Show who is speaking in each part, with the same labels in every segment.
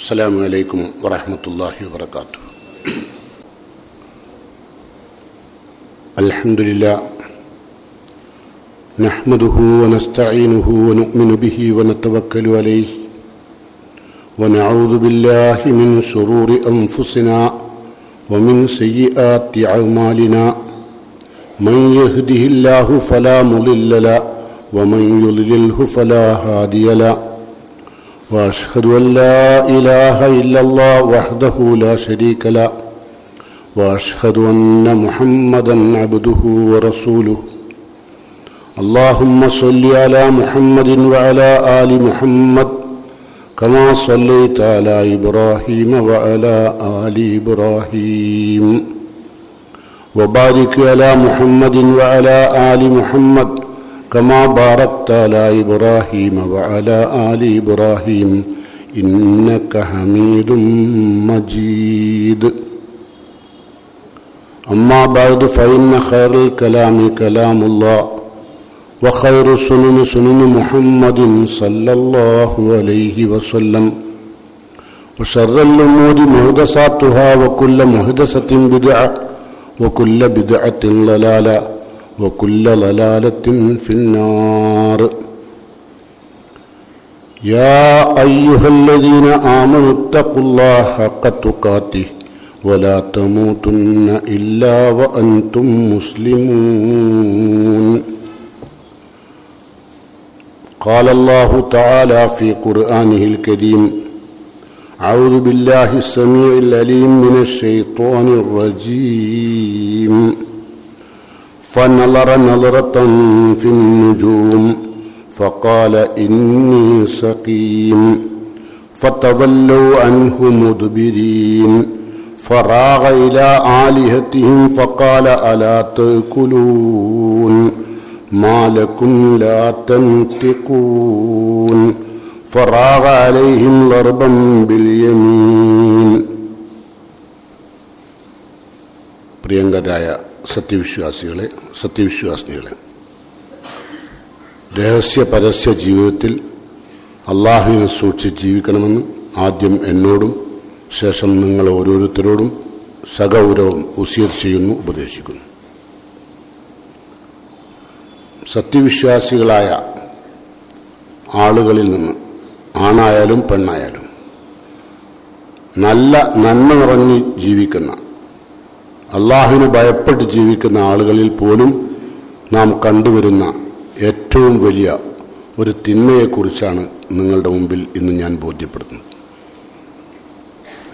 Speaker 1: അസ്സലാമു അലൈക്കും വറഹ്മത്തുള്ളാഹി വബറകാതുഹു. അൽഹംദുലില്ലാഹ് നഹ്മദുഹു വനസ്തഈനുഹു വനുഅ്മിനു ബിഹി വനതവക്കലു അലൈഹി വനഊദു ബില്ലാഹി മിൻ ശുറൂരി അൻഫുസിനാ വമിൻ സയ്യിആതി അഅ്മാലിനാ മൻ യഹ്ദിഹില്ലാഹു ഫലാ മുളില്ല ലഹു വമൻ യുളിൽഹു ഫലാ ഹാദിയ ലഹു وأشهد أن لا إله إلا الله وحده لا شريك له وأشهد أن محمدا عبده ورسوله. اللهم صل على محمد وعلى آل محمد كما صليت على إبراهيم وعلى آل إبراهيم وبارك على محمد وعلى آل محمد كما باركت على إبراهيم وعلى آل إبراهيم إنك حميد مجيد. أما بعد فإن خير الكلام كلام الله وخير السنن سنن محمد صلى الله عليه وسلم وشر الأمور محدثاتها وكل محدثة بدعة وكل بدعة ضلالة وكل ضلالة في النار. يا أيها الذين آمنوا اتقوا الله حق تقاته ولا تموتن إلا وأنتم مسلمون. قال الله تعالى في قرآنه الكريم: أعوذ بالله السميع العليم من الشيطان الرجيم. فنظر نظرة في النجوم فقال إني سقيم فتولوا عنه مدبرين فراغ إلى آلهتهم فقال ألا تأكلون ما لكم لا تنطقون فراغ عليهم ضربا باليمين. പ്രിയങ്കരായ സത്യവിശ്വാസികളെ, സത്യവിശ്വാസിനികളെ, രഹസ്യ പരസ്യ ജീവിതത്തിൽ അള്ളാഹുവിനെ സൂക്ഷിച്ച് ജീവിക്കണമെന്ന് ആദ്യം എന്നോടും ശേഷം നിങ്ങൾ ഓരോരുത്തരോടും സഗൗരവം വസിയത്ത് ചെയ്യുന്നു, ഉപദേശിക്കുന്നു. സത്യവിശ്വാസികളായ ആളുകളിൽ നിന്ന്, ആണായാലും പെണ്ണായാലും, നല്ല നന്മ നിറഞ്ഞ് ജീവിക്കുന്ന, അള്ളാഹുവിന് ഭയപ്പെട്ട് ജീവിക്കുന്ന ആളുകളിൽ പോലും നാം കണ്ടുവരുന്ന ഏറ്റവും വലിയ ഒരു തിന്മയെക്കുറിച്ചാണ് നിങ്ങളുടെ മുമ്പിൽ ഇന്ന് ഞാൻ ബോധ്യപ്പെടുത്തുന്നത്.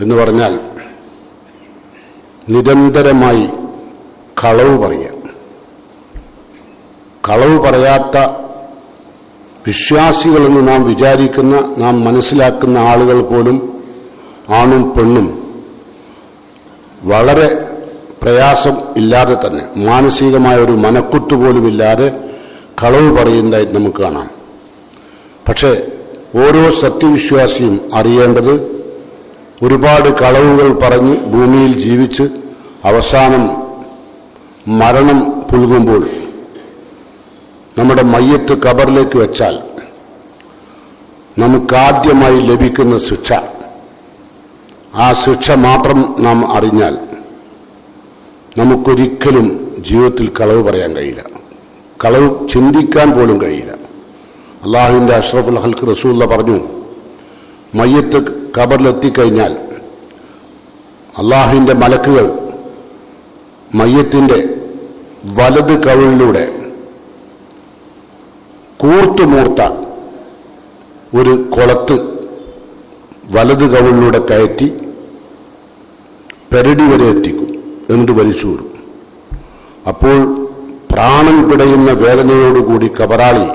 Speaker 1: എന്ന് പറഞ്ഞാൽ നിരന്തരമായി കളവ് പറയുക. കളവ് പറയാത്ത വിശ്വാസികളെന്ന് നാം വിചാരിക്കുന്ന, നാം മനസ്സിലാക്കുന്ന ആളുകൾ പോലും, ആണും പെണ്ണും, വളരെ പ്രയാസം ഇല്ലാതെ തന്നെ, മാനസികമായ ഒരു മനക്കുത്ത് പോലും ഇല്ലാതെ കളവ് പറയുന്നതായിട്ട് നമുക്ക് കാണാം. പക്ഷേ ഓരോ സത്യവിശ്വാസിയും അറിയേണ്ടത്, ഒരുപാട് കളവുകൾ പറഞ്ഞ് ഭൂമിയിൽ ജീവിച്ച് അവസാനം മരണം പുൽകുമ്പോൾ നമ്മുടെ മയ്യത്ത് ഖബറിലേക്ക് വെച്ചാൽ നമുക്കാദ്യമായി ലഭിക്കുന്ന ശിക്ഷ, ആ ശിക്ഷ മാത്രം നാം അറിഞ്ഞാൽ നമുക്കൊരിക്കലും ജീവിതത്തിൽ കളവ് പറയാൻ കഴിയില്ല, കളവ് ചിന്തിക്കാൻ പോലും കഴിയില്ല. അള്ളാഹുവിൻ്റെ അഷ്റഫുൽ ഖൽഖ് റസൂലുള്ളാഹി പറഞ്ഞു, മയ്യത്ത് ഖബറിലെത്തിക്കഴിഞ്ഞാൽ അള്ളാഹുവിൻ്റെ മലക്കുകൾ മയ്യത്തിൻ്റെ വലത് കവിളിലൂടെ കൂർത്തുമൂർത്ത ഒരു കൊളത്ത് വലത് കവിളിലൂടെ കയറ്റി പെരടി വരെ എത്തിക്കും, എന്നിട്ട് വലിച്ചു വരും. അപ്പോൾ പ്രാണൻ പിടയുന്ന വേദനയോടുകൂടി കബറാളി,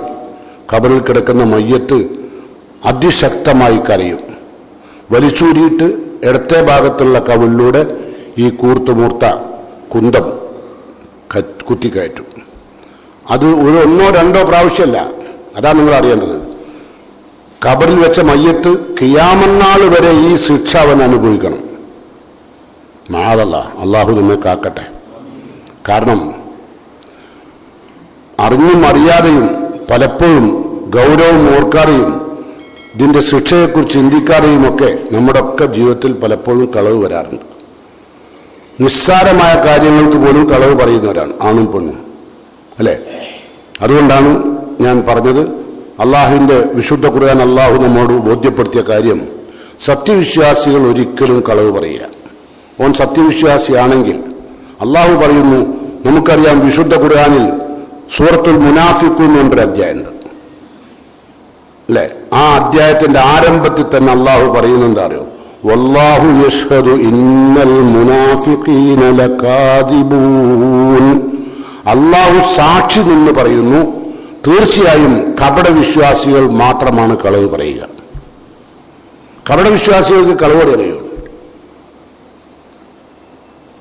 Speaker 1: ഖബറിൽ കിടക്കുന്ന മയ്യത്ത് അതിശക്തമായി കരയും. വലിച്ചൂരിയിട്ട് ഇടത്തെ ഭാഗത്തുള്ള കവിളിലൂടെ ഈ കൂർത്തുമൂർത്ത കുന്തം കുത്തിക്കയറ്റും. അത് ഒന്നോ രണ്ടോ പ്രാവശ്യമല്ല, അതാ നിങ്ങൾ അറിയേണ്ടത്. ഖബറിൽ വെച്ച മയ്യത്ത് ഖിയാമത്ത് വരെ ഈ ശിക്ഷ അവൻ അനുഭവിക്കണം. മാഅല്ലാഹ്, അള്ളാഹു നമ്മെ കാക്കട്ടെ. കാരണം അറിഞ്ഞും അറിയാതെയും പലപ്പോഴും ഗൗരവം ഓർക്കാതെയും ഇതിൻ്റെ ശിക്ഷയെക്കുറിച്ച് ചിന്തിക്കാതെയുമൊക്കെ നമ്മുടെ ഒക്കെ ജീവിതത്തിൽ പലപ്പോഴും കളവ് വരാറുണ്ട്. നിസ്സാരമായ കാര്യങ്ങൾക്ക് പോലും കളവ് പറയുന്നവരാണ് ആണും പെണ്ണും, അല്ലേ? അതുകൊണ്ടാണ് ഞാൻ പറഞ്ഞത്, അള്ളാഹുവിൻ്റെ വിശുദ്ധ ഖുർആൻ അള്ളാഹു നമ്മോട് ബോധ്യപ്പെടുത്തിയ കാര്യം, സത്യവിശ്വാസികൾ ഒരിക്കലും കളവ് പറയില്ല. ഓൻ സത്യവിശ്വാസിയാണെങ്കിൽ അള്ളാഹു പറയുന്നു, നമുക്കറിയാം വിശുദ്ധ ഖുർആനിൽ സൂറത്തുൽ മുനാഫിഖൂൻ എന്നൊരു അധ്യായമുണ്ട്, അല്ലേ? ആ അധ്യായത്തിന്റെ ആരംഭത്തിൽ തന്നെ അള്ളാഹു പറയുന്നത് എന്താ അറിയോ? വല്ലാഹു യശ്ഹദു ഇന്നൽ മുനാഫിഖീന ലകാദിബൂൻ. അള്ളാഹു സാക്ഷി നിന്ന് പറയുന്നു, തീർച്ചയായും കപടവിശ്വാസികൾ മാത്രമാണ് കളവ് പറയുക. കപടവിശ്വാസികൾക്ക് കളവ് അറിയൂ.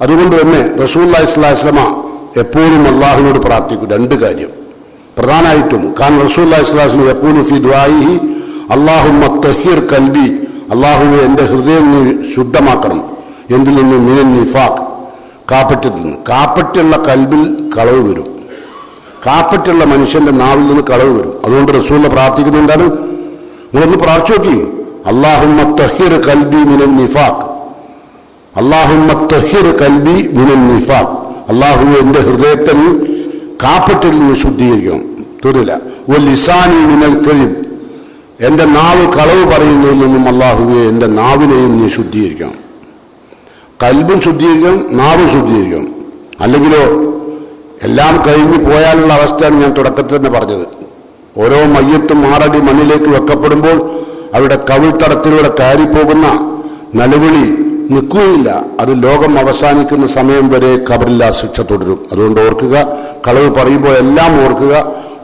Speaker 1: അതുകൊണ്ട് തന്നെ റസൂലുള്ളാഹി സ്വല്ലല്ലാഹു അലൈഹി വസല്ലമ എപ്പോഴും അള്ളാഹുവിനോട് പ്രാർത്ഥിക്കും രണ്ട് കാര്യം. പ്രധാനമായിട്ടും കാരണം റസൂലുള്ളാഹി സ്വല്ലല്ലാഹു അലൈഹി വസല്ലം യഖൂലു ഫീ ദുആഇഹി അല്ലാഹുമ്മ തഹിർ ഖൽബി, അള്ളാഹുവേ എൻ്റെ ഹൃദയം നീ ശുദ്ധമാക്കണം. എന്തിൽ നിന്ന്? മിനൻ നിഫാഖ്, കാപ്പറ്റിൽ നിന്ന്. കാപ്പറ്റുള്ള കൽബിൽ കളവ് വരും, കാപ്പറ്റുള്ള മനുഷ്യന്റെ നാവിൽ നിന്ന് കളവ് വരും. അതുകൊണ്ട് റസൂൽ പ്രാർത്ഥിക്കുന്നുണ്ടാണ്, നിങ്ങളൊന്ന് പ്രാർത്ഥിച്ചു നോക്കി, അല്ലാഹുമ്മ തഹിർ ഖൽബി മിനൻ നിഫാഖ്, അല്ലാഹുമ്മ തഹിർ ഖൽബി മിനൻ നിഫാഖ്, അല്ലാഹുവേ എൻ്റെ ഹൃദയത്തെ നീ കാപ്പറ്റിൽ നിന്ന് ശുദ്ധീകരിക്കണം. തീർന്നില്ല. വലിസാനി മിനൽ കദിബ്, എൻ്റെ നാവ് കളവ് പറയുന്നതിൽ നിന്നും അല്ലാഹുവേ എൻ്റെ നാവിനെയും നീ ശുദ്ധീകരിക്കണം. കൽബും ശുദ്ധീകരിക്കണം, നാവും ശുദ്ധീകരിക്കണം. അല്ലെങ്കിലോ എല്ലാം കഴിഞ്ഞു പോയാലുള്ള അവസ്ഥയാണ് ഞാൻ തുടക്കത്തിൽ തന്നെ പറഞ്ഞത്. ഓരോ മയ്യത്തും 6 അടി മണ്ണിലേക്ക് വെക്കപ്പെടുമ്പോൾ അവരുടെ കവിൾത്തടത്തിലൂടെ കയറിപ്പോകുന്ന നിലവിളി നിൽക്കുകയില്ല. അത് ലോകം അവസാനിക്കുന്ന സമയം വരെ ഖബറില്ലാ ശിക്ഷ തുടരും. അതുകൊണ്ട് ഓർക്കുക, കളവ് പറയുമ്പോൾ എല്ലാം ഓർക്കുക,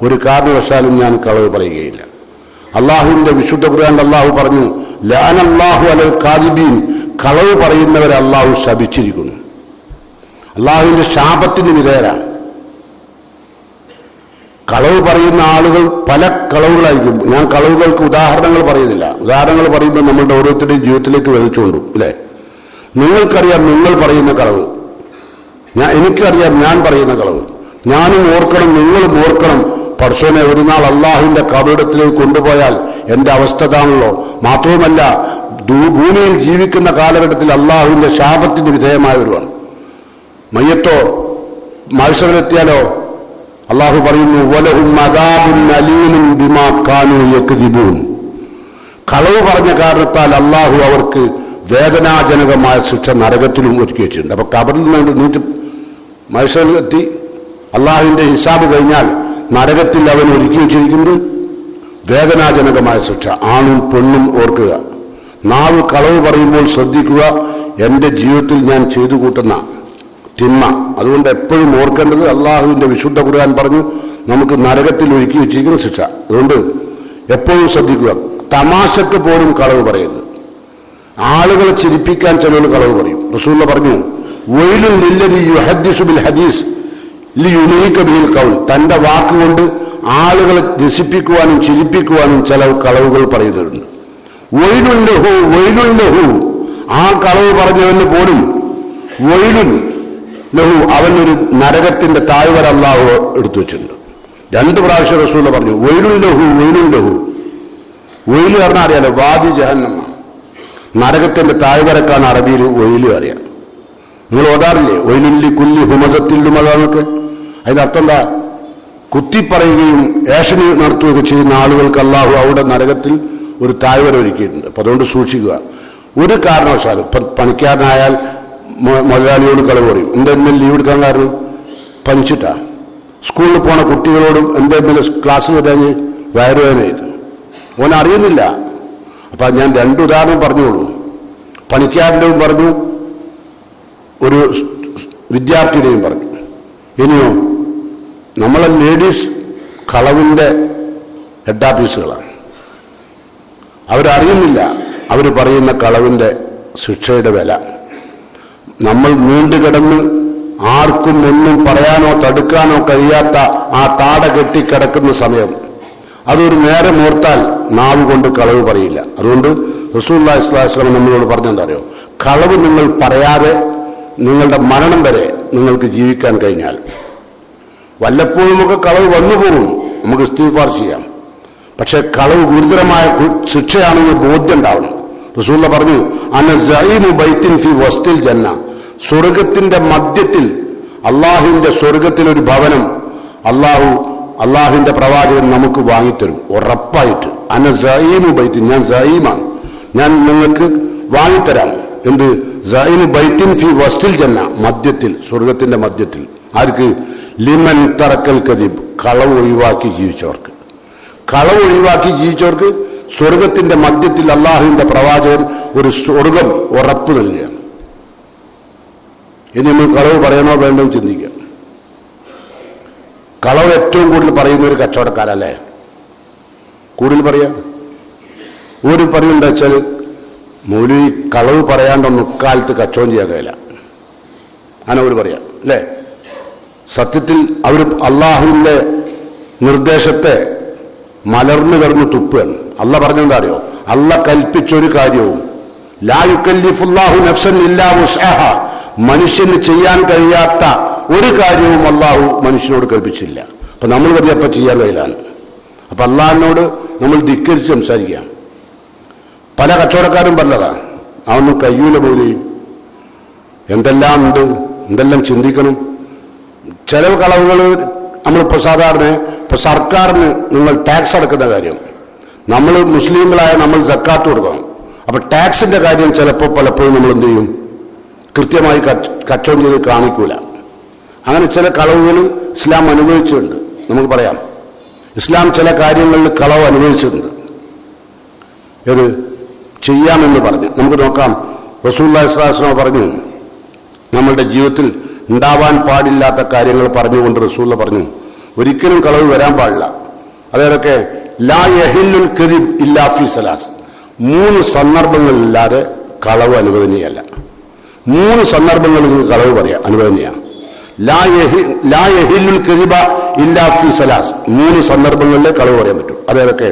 Speaker 1: ഒരു കാരണവശാലും ഞാൻ കളവ് പറയുകയില്ല. അള്ളാഹുവിന്റെ വിശുദ്ധ ഖുർആനിൽ അള്ളാഹു പറഞ്ഞു, ലഅനല്ലാഹു അലൽ കാദിബീൻ, കളവ് പറയുന്നവരെ അള്ളാഹു ശപിച്ചിരിക്കുന്നു. അള്ളാഹുവിന്റെ ശാപത്തിന് വിധേയരാണ്. കളവ് പറയുന്ന ആളുകൾ പല കളവുകളായിരിക്കും. ഞാൻ കളവുകൾക്ക് ഉദാഹരണങ്ങൾ പറയുന്നില്ല. ഉദാഹരണങ്ങൾ പറയുമ്പോൾ നമ്മളുടെ ഓരോരുത്തരുടെയും ജീവിതത്തിലേക്ക് വലിച്ചുകൊണ്ടു, അല്ലേ? നിങ്ങൾക്കറിയാം നിങ്ങൾ പറയുന്ന കളവ്, എനിക്കറിയാം ഞാൻ പറയുന്ന കളവ്. ഞാനും ഓർക്കണം, നിങ്ങളും ഓർക്കണം. പടച്ചോനെ, ഒരു നാൾ അള്ളാഹുവിന്റെ കബറിടത്തിലേക്ക് കൊണ്ടുപോയാൽ എന്റെ അവസ്ഥ ഇതാണല്ലോ. മാത്രവുമല്ല, ഭൂമിയിൽ ജീവിക്കുന്ന കാലഘട്ടത്തിൽ അള്ളാഹുവിന്റെ ശാപത്തിന് വിധേയമായവരുമാണ്. മയ്യത്തോ മത്സരത്തിയാലോ അള്ളാഹു പറയുന്നു, വലഹും അദാബുൻ അലീമുൻ ബിമാ കാനൂ യക്ദിബൂൻ. കളവ് പറഞ്ഞ കാരണത്താൽ അള്ളാഹു അവർക്ക് വേദനാജനകമായ ശിക്ഷ നരകത്തിലും ഒരുക്കി വെച്ചിട്ടുണ്ട്. അപ്പൊ കബറിൽ നിന്ന് നീട്ടി മത്സരത്തി അള്ളാഹുവിന്റെ ഹിസാബ് കഴിഞ്ഞാൽ നരകത്തിൽ അവൻ ഒരുക്കി വെച്ചിരിക്കുന്നത് വേദനാജനകമായ ശിക്ഷ. ആണും പെണ്ണും ഓർക്കുക. നാവ് കളവ് പറയുമ്പോൾ ശ്രദ്ധിക്കുക, എൻ്റെ ജീവിതത്തിൽ ഞാൻ ചെയ്തു കൂട്ടുന്ന തിന്മ. അതുകൊണ്ട് എപ്പോഴും ഓർക്കേണ്ടത്, അള്ളാഹുവിന്റെ വിശുദ്ധ ഖുർആൻ പറഞ്ഞു നമുക്ക് നരകത്തിൽ ഒരുക്കി വെച്ചിരിക്കുന്ന ശിക്ഷ. അതുകൊണ്ട് എപ്പോഴും ശ്രദ്ധിക്കുക. തമാശക്ക് പോലും കളവ് പറയരുത്. ആളുകളെ ചിരിപ്പിക്കാൻ ചിലർ കളവ് പറയും. റസൂലുള്ളാഹി പറഞ്ഞു, വൈലുൻ ലില്ലദീ യുഹദ്ദിസു ബിൽ ഹദീസ് ലിയുലീക ബിൽ ഖൗൽ. തന്റെ വാക്കുകൊണ്ട് ആളുകളെ രസിപ്പിക്കുവാനും ചിരിപ്പിക്കുവാനും ചില കളവുകൾ പറയുന്നുണ്ട്. വൈലുൻ ലഹു, വൈലുൻ ലഹു, ആ കളവ് പറഞ്ഞവന് പോലും വൈലുൻ ലഹു, അവനൊരു നരകത്തിന്റെ താഴ്വര അല്ലാഹു എടുത്തു വെച്ചിട്ടുണ്ട്. 2 പ്രാവശ്യം റസൂലുള്ളാഹി പറഞ്ഞു വൈലുൻ ലഹു, വൈലുൻ ലഹു. വൈല് പറഞ്ഞാൽ അറിയാലോ, വാദി ജഹന്നമ, നരകത്തിന്റെ താഴ്വരക്കാണ് അറബിയിൽ വൈല് അറിയാം. നിങ്ങൾ ഓതാറില്ലേ വൈലുല്ലി കുല്ലി ഹുമസത്തിൽ ലുമസന്നൊക്കെ? അതിന്റെ അർത്ഥം എന്താ? കുത്തിപ്പറയുകയും ഏഷണി നടത്തുകയൊക്കെ ചെയ്യുന്ന ആളുകൾക്ക് അള്ളാഹു അവിടെ നരകത്തിൽ ഒരു താഴ്വര ഒരുക്കിയിട്ടുണ്ട്. അപ്പൊ അതുകൊണ്ട് സൂക്ഷിക്കുക. ഒരു കാരണവശാലും ഇപ്പം പണിക്കാരനായാൽ മുതലാളിയോട് കളവ് പറയും. എന്തെങ്കിലും ലീവ് എടുക്കാൻ കാരണം പനിച്ചിട്ടാ. സ്കൂളിൽ പോണ കുട്ടികളോടും എന്തെങ്കിലും ക്ലാസ്സിൽ വരാൻ വയറുവേദനയായിരുന്നു, ഓൻ അറിയുന്നില്ല. അപ്പൊ ഞാൻ 2 ഉദാഹരണം പറഞ്ഞോളൂ. പണിക്കാരൻ്റെയും പറഞ്ഞു, ഒരു വിദ്യാർത്ഥിയുടെയും പറഞ്ഞു. ഇനിയോ നമ്മളെ ലേഡീസ് കളവിന്റെ ഹെഡ് ഓഫീസുകളാണ്. അവരറിയുന്നില്ല അവർ പറയുന്ന കളവിന്റെ ശിക്ഷയുടെ വില. നമ്മൾ നീണ്ടുകിടന്ന് ആർക്കും ഒന്നും പറയാനോ തടുക്കാനോ കഴിയാത്ത ആ താട കെട്ടിക്കിടക്കുന്ന സമയം, അതൊരു നേരം ഓർത്താൽ നാവ് കൊണ്ട് കളവ് പറയില്ല. അതുകൊണ്ട് റസൂലുള്ളാഹി സ്വല്ലല്ലാഹു അലൈഹി വസല്ലം നമ്മളോട് പറഞ്ഞെന്താ അറിയോ? കളവ് നിങ്ങൾ പറയാതെ നിങ്ങളുടെ മരണം വരെ നിങ്ങൾക്ക് ജീവിക്കാൻ കഴിഞ്ഞാൽ, വല്ലപ്പോഴുമൊക്കെ കളവ് വന്നു പോകും, നമുക്ക് ഇസ്തിഗ്ഫാർ ചെയ്യാം. പക്ഷെ കളവ് ഗുരുതരമായ ശിക്ഷയാണെന്ന് ബോധ്യം ഉണ്ടാവണം. റസൂലുള്ള പറഞ്ഞു, അന സഈമു ബൈത്തിൻ ഫി വസ്തിൽ ജന്ന, സ്വർഗത്തിന്റെ മധ്യത്തിൽ, അള്ളാഹുവിന്റെ സ്വർഗത്തിൽ ഒരു ഭവനം അള്ളാഹുവിന്റെ പ്രവാചകൻ നമുക്ക് വാങ്ങിത്തരും ഉറപ്പായിട്ട്. അന സഈമു ബൈത്തിൻ, ഞാൻ സഈമാണ്, ഞാൻ നിങ്ങൾക്ക് വാങ്ങിത്തരാം. എന്ത്? സഈമു ബൈത്തിൻ ഫി വസ്തിൽ ജന്ന, മധ്യത്തിൽ, സ്വർഗത്തിന്റെ മധ്യത്തിൽ. ആർക്ക്? ലിമൻ തറക്കൽ കദീബ്, കളവ് ഒഴിവാക്കി ജീവിച്ചവർക്ക്. കളവ് ഒഴിവാക്കി ജീവിച്ചവർക്ക് സ്വർഗത്തിന്റെ മധ്യത്തിൽ അള്ളാഹുവിന്റെ പ്രവാചകൻ ഒരു സ്വർഗം ഉറപ്പ് നൽകുകയാണ്. ഇനി നമ്മൾ കളവ് പറയണോ വേണ്ടോ ചിന്തിക്കുക. കളവ് ഏറ്റവും കൂടുതൽ പറയുന്ന ഒരു കച്ചവടക്കാരല്ലേ കൂടുതൽ പറയാ. ഒരു പറയുന്നുണ്ട് വെച്ചാൽ, മൗലവി കളവ് പറയാണ്ടൊന്നും കാലത്ത് കച്ചവടം ചെയ്യാൻ കഴിയില്ല, അങ്ങനെ ഒരു പറയാം അല്ലേ. സത്യത്തിൽ അവർ അള്ളാഹുവിന്റെ നിർദ്ദേശത്തെ മലർന്നു കിടന്ന് തുപ്പുകയാണ്. അള്ള പറഞ്ഞെന്താ അറിയോ? അള്ള കൽപ്പിച്ചൊരു കാര്യവും, ലാ യുകല്ലിഫുല്ലാഹു നഫ്സൻ ഇല്ലാ വുസ്അഹ, മനുഷ്യന് ചെയ്യാൻ കഴിയാത്ത ഒരു കാര്യവും അള്ളാഹു മനുഷ്യനോട് കൽപ്പിച്ചില്ല. അപ്പൊ നമ്മൾ പറഞ്ഞപ്പോ ചെയ്യാൻ കഴിയില്ലാണ്. അപ്പൊ അള്ളാഹിനോട് നമ്മൾ ധിക്കരിച്ച് സംസാരിക്കാം. പല കച്ചവടക്കാരും പറഞ്ഞതാ, അതൊന്നും കഴിയൂല പോലും, എന്തെല്ലാം ഉണ്ട്, എന്തെല്ലാം ചിന്തിക്കണം. ചില കളവുകൾ നമ്മളിപ്പോൾ സാധാരണ ഇപ്പൊ സർക്കാരിന് നിങ്ങൾ ടാക്സ് അടക്കുന്ന കാര്യം, നമ്മൾ മുസ്ലിങ്ങളായ നമ്മൾ സക്കാത്ത് കൊടുക്കണം. അപ്പൊ ടാക്സിന്റെ കാര്യം ചിലപ്പോൾ പലപ്പോഴും നമ്മൾ എന്ത് ചെയ്യും? കൃത്യമായി കച്ചവടം ചെയ്ത് കാണിക്കൂല. അങ്ങനെ ചില കളവുകൾ ഇസ്ലാം അനുഭവിച്ചിട്ടുണ്ട്. നമുക്ക് പറയാം, ഇസ്ലാം ചില കാര്യങ്ങളിൽ കളവ് അനുഭവിച്ചിട്ടുണ്ട്. ഇത് ചെയ്യാമെന്ന് പറഞ്ഞ് നമുക്ക് നോക്കാം. റസൂലുള്ളാഹി സ്വല്ലല്ലാഹു അലൈഹി വസല്ലം പറഞ്ഞു, നമ്മളുടെ ജീവിതത്തിൽ ഉണ്ടാവാൻ പാടില്ലാത്ത കാര്യങ്ങൾ പറഞ്ഞുകൊണ്ട് റസൂലുള്ള പറഞ്ഞു, ഒരിക്കലും കളവ് വരാൻ പാടില്ല. അതേതൊക്കെ? ലാ യഹില്ലുൽ കദിബ് ഇല്ലാ ഫീ സലാസ്, 3 സന്ദർഭങ്ങളില്ലാതെ കളവ് അനുവദനീയമല്ല. 3 സന്ദർഭങ്ങളിൽ കളവ് പറയാം അനുവദനീയ. ലാ യഹില്ലുൽ കദിബ ഇല്ലാ ഫീ സലാസ്, 3 സന്ദർഭങ്ങളിലെ കളവ് പറയാൻ പറ്റും. അതേതൊക്കെ?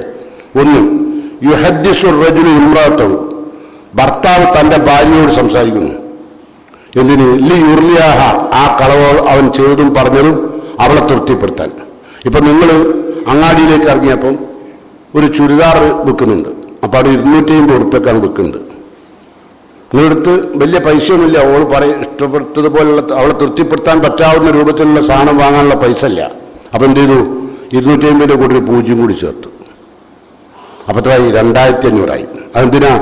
Speaker 1: 1, യുഹദ്ദിസു റജുലു ഇംറഅതഹു, ഭർത്താവ് തന്റെ ഭാര്യയോട് സംസാരിക്കുന്നു. എന്തിന്? ലി യുർലിയാഹ, ആ കളവ് അവൻ ചെയ്തതും പറഞ്ഞതും അവളെ തൃപ്തിപ്പെടുത്താൻ. ഇപ്പൊ നിങ്ങൾ അങ്ങാടിയിലേക്ക് ഇറങ്ങിയപ്പം ഒരു ചുരിദാർ വിൽക്കുന്നുണ്ട്. അപ്പൊ അവിടെ 250 ഉറുപ്പ്യക്കാണ് വിൽക്കുന്നത്. നിങ്ങളടുത്ത് വലിയ പൈസയൊന്നുമില്ല, അവൾ ഇഷ്ടപ്പെട്ടതുപോലുള്ള അവളെ തൃപ്തിപ്പെടുത്താൻ പറ്റാവുന്ന രൂപത്തിലുള്ള സാധനം വാങ്ങാനുള്ള പൈസ ഇല്ല. അപ്പൊ എന്ത് ചെയ്തു? 250 കൂടി ഒരു 0 കൂടി ചേർത്തു. അപ്പൊ എത്രയായി? 2500 അതെന്തിനാ?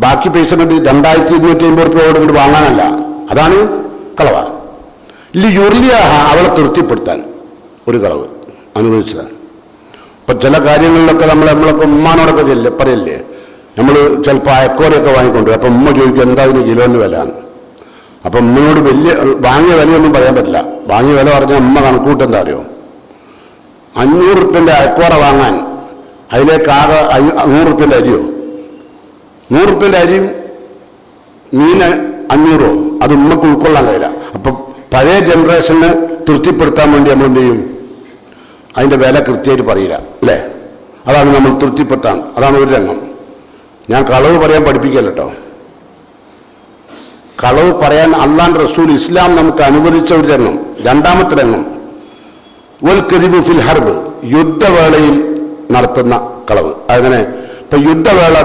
Speaker 1: ബാക്കി പൈസ 2250 ഉറുപ്പ്യോട് കൊണ്ട് വാങ്ങാനല്ല, അതാണ് കളവ. യുർലിയാഹ, അവളെ തൃപ്തിപ്പെടുത്താൻ ഒരു കളവ് അനുഭവിച്ചതാണ്. ഇപ്പൊ ചില കാര്യങ്ങളിലൊക്കെ നമ്മളൊക്കെ ഉമ്മാനോടൊക്കെ പറയല്ലേ, നമ്മൾ ചിലപ്പോൾ അയക്കോരയൊക്കെ വാങ്ങിക്കൊണ്ടു. അപ്പൊ ഉമ്മ ചോദിക്കും, എന്താ ഇതിന് കിലോന് വില? അപ്പൊ ഉമ്മയോട് വലിയ വാങ്ങിയ വിലയൊന്നും പറയാൻ പറ്റില്ല. വാങ്ങിയ വില പറഞ്ഞാൽ ഉമ്മ കണക്കൂട്ടെന്താ അറിയോ? 500 ഉറുപ്പ്യന്റെ അയക്കോറ വാങ്ങാൻ അതിലേക്ക് ആകെ 100 ഉറുപ്പ്യന്റെ അരിയോ, 100 ഉറുപ്പ്യന്റെ അരിയും മീന് 500, അത് ഉമ്മക്ക് ഉൾക്കൊള്ളാൻ കഴിയില്ല. അപ്പൊ പഴയ ജനറേഷനെ തൃപ്തിപ്പെടുത്താൻ വേണ്ടി നമ്മൾ എന്ത് ചെയ്യും? അതിന്റെ വില കൃത്യമായിട്ട് പറയില്ല അല്ലേ? അതാണ് നമ്മൾ തൃപ്തിപ്പെടുത്താൻ. അതാണ് ഒരു രംഗം. ഞാൻ കളവ് പറയാൻ പഠിപ്പിക്കല്ലോ കേട്ടോ. കളവ് പറയാൻ അള്ളാന്റെ റസൂൽ ഇസ്ലാം നമുക്ക് അനുവദിച്ച ഒരു രംഗം. രണ്ടാമത്തെ രംഗം, വൽ കദിബു ഫിൽ ഹർബ്, യുദ്ധവേളയിൽ നടത്തുന്ന കളവ്. അങ്ങനെ ഇപ്പൊ യുദ്ധവേള,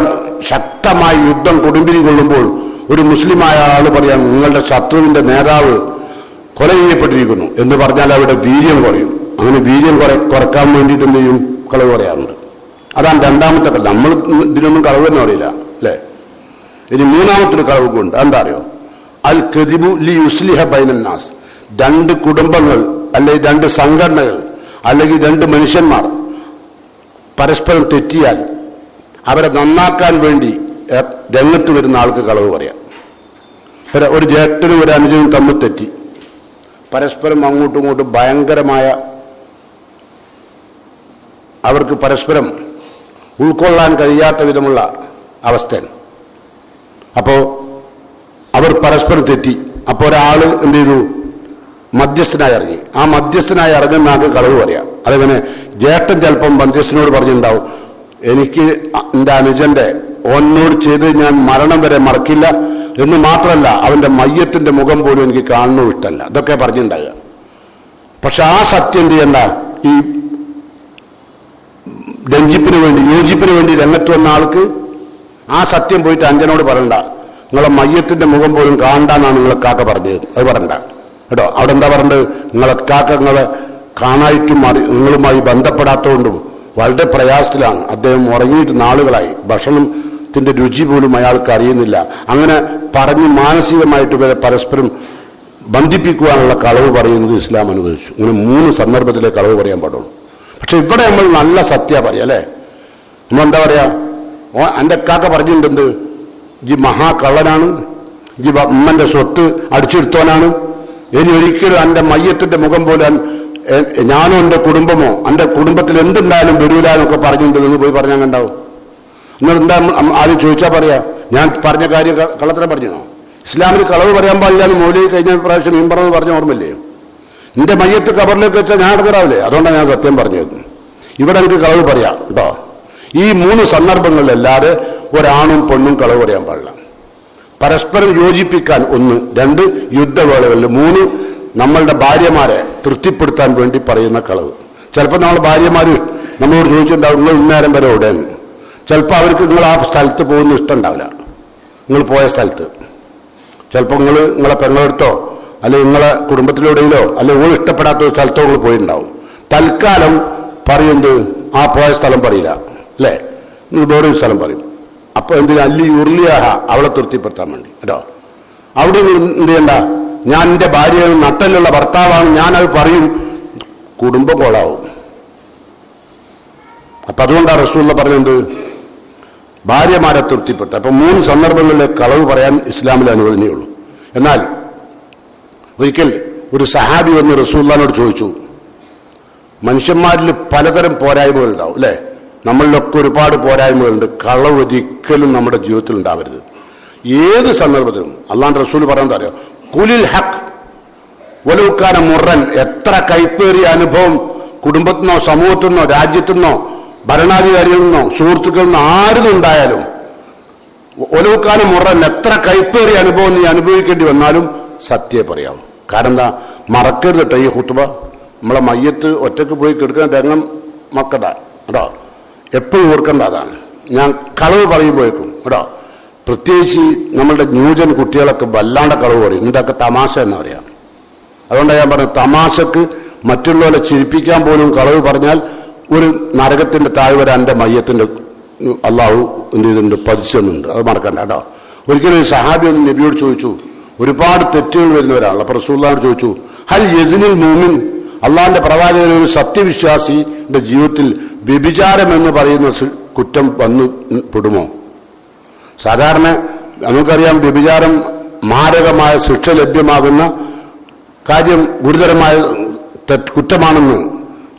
Speaker 1: ശക്തമായ യുദ്ധം കൊടുമ്പിരി കൊള്ളുമ്പോൾ ഒരു മുസ്ലിമായ ആൾ പറയാൻ, നിങ്ങളുടെ ശത്രുവിന്റെ നേതാവ് കൊല ചെയ്യപ്പെട്ടിരിക്കുന്നു എന്ന് പറഞ്ഞാൽ അവിടെ വീര്യം കുറയും. അങ്ങനെ വീര്യം കുറക്കാൻ വേണ്ടിയിട്ട് എന്ത് ചെയ്യും? കളവ് പറയാറുണ്ട്. അതാണ് രണ്ടാമത്തെ കളവ്. നമ്മൾ ഇതിനൊന്നും കളവ് തന്നെ അറിയില്ല അല്ലേ. ഇനി മൂന്നാമത്തെ കളവ് കൊണ്ട് എന്താ അറിയോ? അൽ കദിബു ലി യുസ്ലിഹ ബൈനന്നാസ്, 2 കുടുംബങ്ങൾ അല്ലെങ്കിൽ 2 സംഘടനകൾ അല്ലെങ്കിൽ 2 മനുഷ്യന്മാർ പരസ്പരം തെറ്റിയാൽ അവരെ നന്നാക്കാൻ വേണ്ടി രംഗത്ത് വരുന്ന ആൾക്ക് കളവ് പറയാം. ഒരു ജ്യേഷ്ഠനും ഒരു അനുജനും തമ്മിൽ തെറ്റി, പരസ്പരം അങ്ങോട്ടും ഇങ്ങോട്ടും ഭയങ്കരമായ, അവർക്ക് പരസ്പരം ഉൾക്കൊള്ളാൻ കഴിയാത്ത വിധമുള്ള അവസ്ഥയാണ്. അപ്പോ അവർ പരസ്പരം തെറ്റി. അപ്പോൾ ഒരാള് എന്ത് ചെയ്തു? മധ്യസ്ഥനായി ഇറങ്ങി. ആ മധ്യസ്ഥനായി ഇറങ്ങുന്ന ആൾക്ക് കളവ് പറയാം. അതങ്ങനെ ജ്യേഷ്ഠൻ ചിലപ്പം മധ്യസ്ഥനോട് പറഞ്ഞിട്ടുണ്ടാവും, എനിക്ക് എൻ്റെ അനുജന്റെ ഓനോട് ചെയ്ത് ഞാൻ മരണം വരെ മറക്കില്ല എന്ന് മാത്രമല്ല, അവന്റെ മയ്യത്തിന്റെ മുഖം പോലും എനിക്ക് കാണുന്നു ഇഷ്ടമല്ല, ഇതൊക്കെ പറഞ്ഞിട്ടുണ്ടാകുക. പക്ഷെ ആ സത്യം എന്ത് ചെയ്യണ്ട, ഈ രഞ്ജിപ്പിന് വേണ്ടി യോജിപ്പിന് വേണ്ടി രംഗത്ത് വന്ന ആൾക്ക് ആ സത്യം പോയിട്ട് അഞ്ചനോട് പറയണ്ട, നിങ്ങളെ മയ്യത്തിന്റെ മുഖം പോലും കാണണ്ടെന്നാണ് നിങ്ങളെ കാക്ക പറഞ്ഞത്. അത് പറയണ്ട കേട്ടോ. അവിടെ എന്താ പറഞ്ഞത്? നിങ്ങളെ കാക്ക നിങ്ങളെ കാണായിട്ടും നിങ്ങളുമായി ബന്ധപ്പെടാത്തതുകൊണ്ടും വളരെ പ്രയാസത്തിലാണ്. അദ്ദേഹം ഉറങ്ങിയിട്ട് നാളുകളായി, ഭക്ഷണത്തിന്റെ രുചി പോലും അയാൾക്ക് അറിയുന്നില്ല. അങ്ങനെ പറഞ്ഞ് മാനസികമായിട്ട് ഇവരെ പരസ്പരം ബന്ധിപ്പിക്കുവാനുള്ള കളവ് പറയുന്നത് ഇസ്ലാം അനുവദിച്ചു. ഇങ്ങനെ 3 സന്ദർഭത്തിലെ കളവ് പറയാൻ പാടുള്ളൂ. പക്ഷെ ഇവിടെ നമ്മൾ നല്ല സത്യ പറയാം അല്ലേ? നമ്മളെന്താ പറയാ? എൻ്റെ കാക്ക പറഞ്ഞിട്ടുണ്ട്, ഈ മഹാകള്ളനാണ്, ഈ ഉമ്മന്റെ സ്വത്ത് അടിച്ചെടുത്തോനാണ്, ഇനി ഒരിക്കലും എൻ്റെ മയ്യത്തിന്റെ മുഖം പോലും ഞാനോ എൻ്റെ കുടുംബമോ എൻ്റെ കുടുംബത്തിൽ എന്തുണ്ടായാലും വരൂല എന്നൊക്കെ പറഞ്ഞിട്ടുണ്ടെന്ന് പോയി പറഞ്ഞാൽ കണ്ടാവും. എന്നാൽ എന്താ ആരും ചോദിച്ചാൽ പറയാ, ഞാൻ പറഞ്ഞ കാര്യം കള്ളത്തരം പറഞ്ഞോ? ഇസ്ലാമിൽ കളവ് പറയാൻ പാടില്ല എന്ന് മൗലവി കഴിഞ്ഞ പ്രാവശ്യം മീൻപറന്ന് പറഞ്ഞ ഓർമ്മയില്ലേ? എന്റെ മയ്യത്ത് കബറിലേക്ക് വെച്ചാൽ ഞാൻ ഇടങ്ങറാവില്ലേ? അതുകൊണ്ടാണ് ഞാൻ സത്യം പറഞ്ഞത്. ഇവിടെ എനിക്ക് കളവ് പറയാം കേട്ടോ. ഈ 3 സന്ദർഭങ്ങളിലല്ലാതെ ഒരാണും പെണ്ണും കളവ് പറയാൻ പാടില്ല. പരസ്പരം യോജിപ്പിക്കാൻ 1, 2 യുദ്ധവേളകളിൽ, 3 നമ്മളുടെ ഭാര്യമാരെ തൃപ്തിപ്പെടുത്താൻ വേണ്ടി പറയുന്ന കളവ്. ചിലപ്പോൾ നമ്മളെ ഭാര്യമാർ നമ്മളോട് ചോദിച്ചിട്ടുണ്ടാവും, നിങ്ങൾ ഇന്നേരം വരെ ഓടാൻ. ചിലപ്പോൾ അവർക്ക് നിങ്ങൾ ആ സ്ഥലത്ത് പോകുന്ന ഇഷ്ടം ഉണ്ടാവില്ല, നിങ്ങൾ പോയ സ്ഥലത്ത്. ചിലപ്പോൾ നിങ്ങളെ പെങ്ങളെടുത്തോ അല്ലെങ്കിൽ നിങ്ങളെ കുടുംബത്തിലൂടെയിലോ അല്ലെങ്കിൽ ഓൾ ഇഷ്ടപ്പെടാത്ത ഒരു സ്ഥലത്തോ നിങ്ങൾ പോയിട്ടുണ്ടാവും. തൽക്കാലം പറയുന്നത് ആ പോയ സ്ഥലം പറയില്ല അല്ലേ, നിങ്ങൾ വേറെ ഒരു സ്ഥലം പറയും. അപ്പൊ എന്തിനാ അല്ലി ഉരുളിയാഹ അവളെ തൃപ്തിപ്പെടുത്താൻ വേണ്ടി കേട്ടോ. അവിടെ എന്ത് ചെയ്യണ്ട, ഞാൻ എൻ്റെ ഭാര്യ നട്ടലുള്ള ഭർത്താവാണ്, ഞാനത് പറയും, കുടുംബം കോളാവും. അപ്പൊ അതുകൊണ്ടാണ് റസൂലുള്ള പറഞ്ഞത് ഭാര്യമാരെ തൃപ്തിപ്പെട്ട. അപ്പൊ 3 സന്ദർഭങ്ങളിലെ കളവ് പറയാൻ ഇസ്ലാമിൽ അനുവദനീയുള്ളൂ. എന്നാൽ ഒരിക്കൽ ഒരു സഹാബി വന്ന് റസൂലുള്ളാഹിനോട് ചോദിച്ചു, മനുഷ്യന്മാരിൽ പലതരം പോരായ്മകളുണ്ടാവും അല്ലേ? നമ്മളിലൊക്കെ ഒരുപാട് പോരായ്മകളുണ്ട്. കളവ് ഒരിക്കലും നമ്മുടെ ജീവിതത്തിൽ ഉണ്ടാവരുത്. ഏത് സന്ദർഭത്തിലും അള്ളാഹുവിന്റെ റസൂൽ പറയുന്നത് അറിയോ? കുലിൽ ഹഖ് വലൗകാന മുറൻ. എത്ര കൈപ്പേറിയ അനുഭവം കുടുംബത്തിൽ നിന്നോ സമൂഹത്തിൽ നിന്നോ രാജ്യത്തു നിന്നോ ഭരണാധികാരികളിൽ നിന്നോ സുഹൃത്തുക്കളിൽ നിന്നോ ആരുന്നുണ്ടായാലും വലൗകാന മുറൻ, എത്ര കൈപ്പേറിയ അനുഭവം നീ അനുഭവിക്കേണ്ടി വന്നാലും സത്യമേ പറയാവൂ. കാരണം എന്താ? മറക്കരുത് കേട്ടോ ഈ ഖുത്ബ. നമ്മളെ മയ്യത്ത് ഒറ്റക്ക് പോയി കിടക്കാൻ രംഗം മക്കണ്ട കേട്ടോ, എപ്പോഴും ഓർക്കേണ്ട അതാണ്. ഞാൻ കളവ് പറയുമ്പോഴേക്കും കേട്ടോ, പ്രത്യേകിച്ച് നമ്മളുടെ ന്യൂജൻ കുട്ടികളൊക്കെ വല്ലാണ്ട് കളവ് പറയും. ഇതൊക്കെ തമാശ എന്ന് പറയാം. അതുകൊണ്ടാണ് ഞാൻ പറഞ്ഞത്, തമാശക്ക് മറ്റുള്ളവരെ ചിരിപ്പിക്കാൻ പോലും കളവ് പറഞ്ഞാൽ ഒരു നരകത്തിന്റെ താഴ്വര എൻ്റെ മയ്യത്തിന്റെ അള്ളാഹു എന്ത് ചെയ്തിട്ടുണ്ട്, പതിച്ചെന്നുണ്ട്. അത് മറക്കണ്ട കേട്ടോ. ഒരിക്കലും ഒരു സഹാബി ഒന്ന് നബിയോട് ചോദിച്ചു, ഒരുപാട് തെറ്റുകൾ വരുന്ന ഒരാൾ. അപ്പൊ റസൂലുള്ളാഹിനോട് ചോദിച്ചു, ഹൽ യസ്നിൽ മുഅ്മിൻ, അള്ളാഹിന്റെ പ്രവാചകൻ ഒരു സത്യവിശ്വാസിയുടെ ജീവിതത്തിൽ വ്യഭിചാരം എന്ന് പറയുന്ന കുറ്റം വന്നു പെടുമോ? സാധാരണ നമുക്കറിയാം, വ്യഭിചാരം മാരകമായ ശിക്ഷ ലഭ്യമാകുന്ന കാര്യം, ഗുരുതരമായ കുറ്റമാണെന്ന്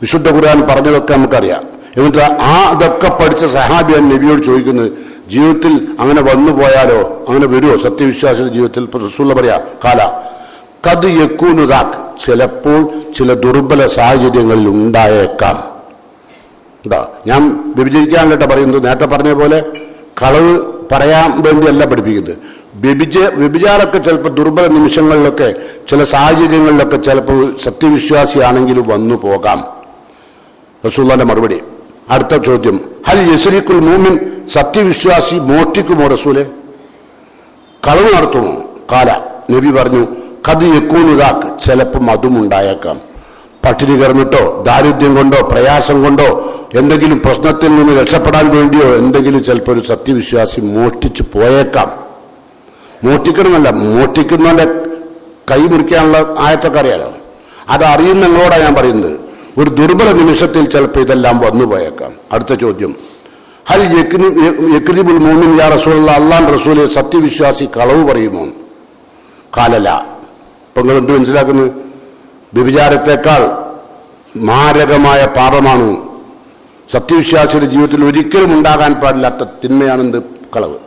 Speaker 1: വിശുദ്ധ ഖുർആൻ പറഞ്ഞതൊക്കെ നമുക്കറിയാം. എന്നിട്ട് അതൊക്കെ പഠിച്ച സഹാബിയാൻ നബിയോട് ചോദിക്കുന്നത്, ജീവിതത്തിൽ അങ്ങനെ വന്നു പോയാലോ, അങ്ങനെ വരുമോ സത്യവിശ്വാസിയുടെ ജീവിതത്തിൽ? റസൂൽ പറയാ, കാല കത് യക്കൂനുദാക്ക്, ചിലപ്പോൾ ചില ദുർബല സാഹചര്യങ്ങളിൽ ഉണ്ടായേക്കാം. എന്താ ഞാൻ വ്യഭിചരിക്കാൻ കേട്ട പറയുന്നത്? നേരത്തെ പറഞ്ഞ പോലെ കളവ് പറയാൻ വേണ്ടിയല്ല പഠിപ്പിക്കുന്നത്. വ്യഭിചാരമൊക്കെ ചിലപ്പോൾ ദുർബല നിമിഷങ്ങളിലൊക്കെ ചില സാഹചര്യങ്ങളിലൊക്കെ ചിലപ്പോൾ സത്യവിശ്വാസിയാണെങ്കിലും വന്നു പോകാം. റസൂലുള്ളാഹിന്റെ മറുപടി. അടുത്ത ചോദ്യം, ഹൽ യസ്രിഖുൽ മുഅ്മിൻ, സത്യവിശ്വാസി മോഷ്ടിക്കുമോ റസൂലെ? കളവ് നടത്തുമോ? കാല, നബി പറഞ്ഞു, ഖദ് യകൂനു ദാക്ക്, ചിലപ്പം അതും ഉണ്ടായേക്കാം. പട്ടിണി കിടന്നിട്ടോ ദാരിദ്ര്യം കൊണ്ടോ പ്രയാസം കൊണ്ടോ എന്തെങ്കിലും പ്രശ്നത്തിൽ നിന്ന് രക്ഷപ്പെടാൻ വേണ്ടിയോ എന്തെങ്കിലും ചിലപ്പോൾ ഒരു സത്യവിശ്വാസി മോഷ്ടിച്ചു പോയേക്കാം. മോഷ്ടിക്കണമെന്നല്ല, മോഷ്ടിക്കുന്നവന്റെ കൈ മുറിക്കാനുള്ള ആയത്തൊക്കെ അറിയാലോ. അത് അറിയുന്ന നിങ്ങളോടാണ് ഞാൻ പറയുന്നത്. ഒരു ദുർബല നിമിഷത്തിൽ ചിലപ്പോൾ ഇതെല്ലാം വന്നു പോയേക്കാം. അടുത്ത ചോദ്യം, ഹൽ യക്ദിബുൽ മുഅ്മിൻ യാ റസൂലല്ലാഹ്, അല്ലാഹുവിന്റെ റസൂലെ സത്യവിശ്വാസി കളവ് പറയുമോ? കാലല. അപ്പൊ നിങ്ങൾ എന്ത് മനസ്സിലാക്കുന്നു? വ്യഭിചാരത്തെക്കാൾ മാരകമായ പാപമാണ്, സത്യവിശ്വാസിയുടെ ജീവിതത്തിൽ ഒരിക്കലും ഉണ്ടാകാൻ പാടില്ലാത്ത തിന്മയാണെന്ത്? കളവ്.